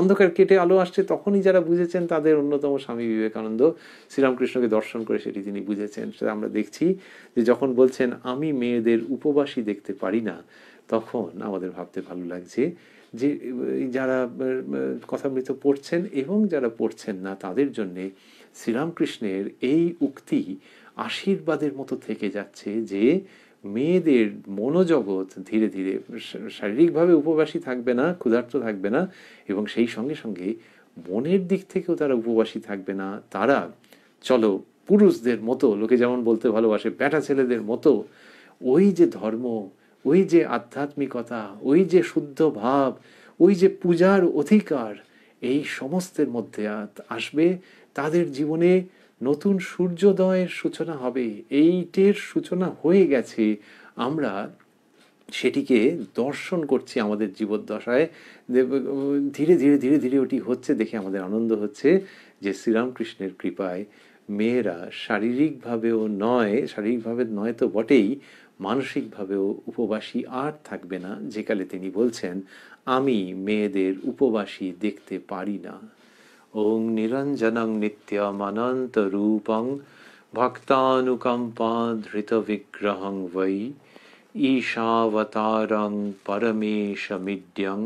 অন্ধকার কেটে আলো আসছে, তখনই যারা বুঝেছেন তাদের অন্যতম স্বামী বিবেকানন্দ। শ্রীরামকৃষ্ণকে দর্শন করে সেটি তিনি বুঝেছেন। সেটা আমরা দেখছি যে যখন বলছেন আমি মেয়েদের উপবাসী দেখতে পারি না, তখন আমাদের ভাবতে ভালো লাগছে যে যারা কথামৃত পড়ছেন এবং যারা পড়ছেন না তাদের জন্যে শ্রীরামকৃষ্ণের এই উক্তি আশীর্বাদের মতো থেকে যাচ্ছে যে মেয়েদের মনোজগৎ ধীরে ধীরে শারীরিকভাবে উপবাসী থাকবে না, ক্ষুধার্ত থাকবে না, এবং সেই সঙ্গে সঙ্গে মনের দিক থেকেও তারা উপবাসী থাকবে না। তারা চলো পুরুষদের মতো, লোকে যেমন বলতে ভালোবাসে ব্যাটা ছেলেদের মতো, ওই যে ধর্ম, ওই যে আধ্যাত্মিকতা, ওই যে শুদ্ধ ভাব, ওই যে পূজার অধিকার, এই সমস্তের মধ্যে আসবে। তাদের জীবনে নতুন সূর্যোদয়ের সূচনা হবে। এইটের সূচনা হয়ে গেছে, আমরা সেটিকে দর্শন করছি আমাদের জীবদ্দশায়। ধীরে ধীরে ধীরে ধীরে ওটি হচ্ছে দেখে আমাদের আনন্দ হচ্ছে যে শ্রীরামকৃষ্ণের কৃপায় মেয়েরা শারীরিকভাবেও নয় তো বটেই, মানসিকভাবেও উপবাসী আর থাকবে না, যেকালে তিনি বলছেন আমি মেয়েদের উপবাসী দেখতে পারি না। ওং নিরঞ্জনং নিত্যমনন্ত রূপং ভক্তানুকম্পা ধৃত বিগ্রহং বৈ ঈশাবতারং পরমেশমিড্যং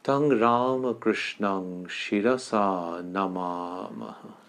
তং রামকৃষ্ণং শিরসা নমামঃ।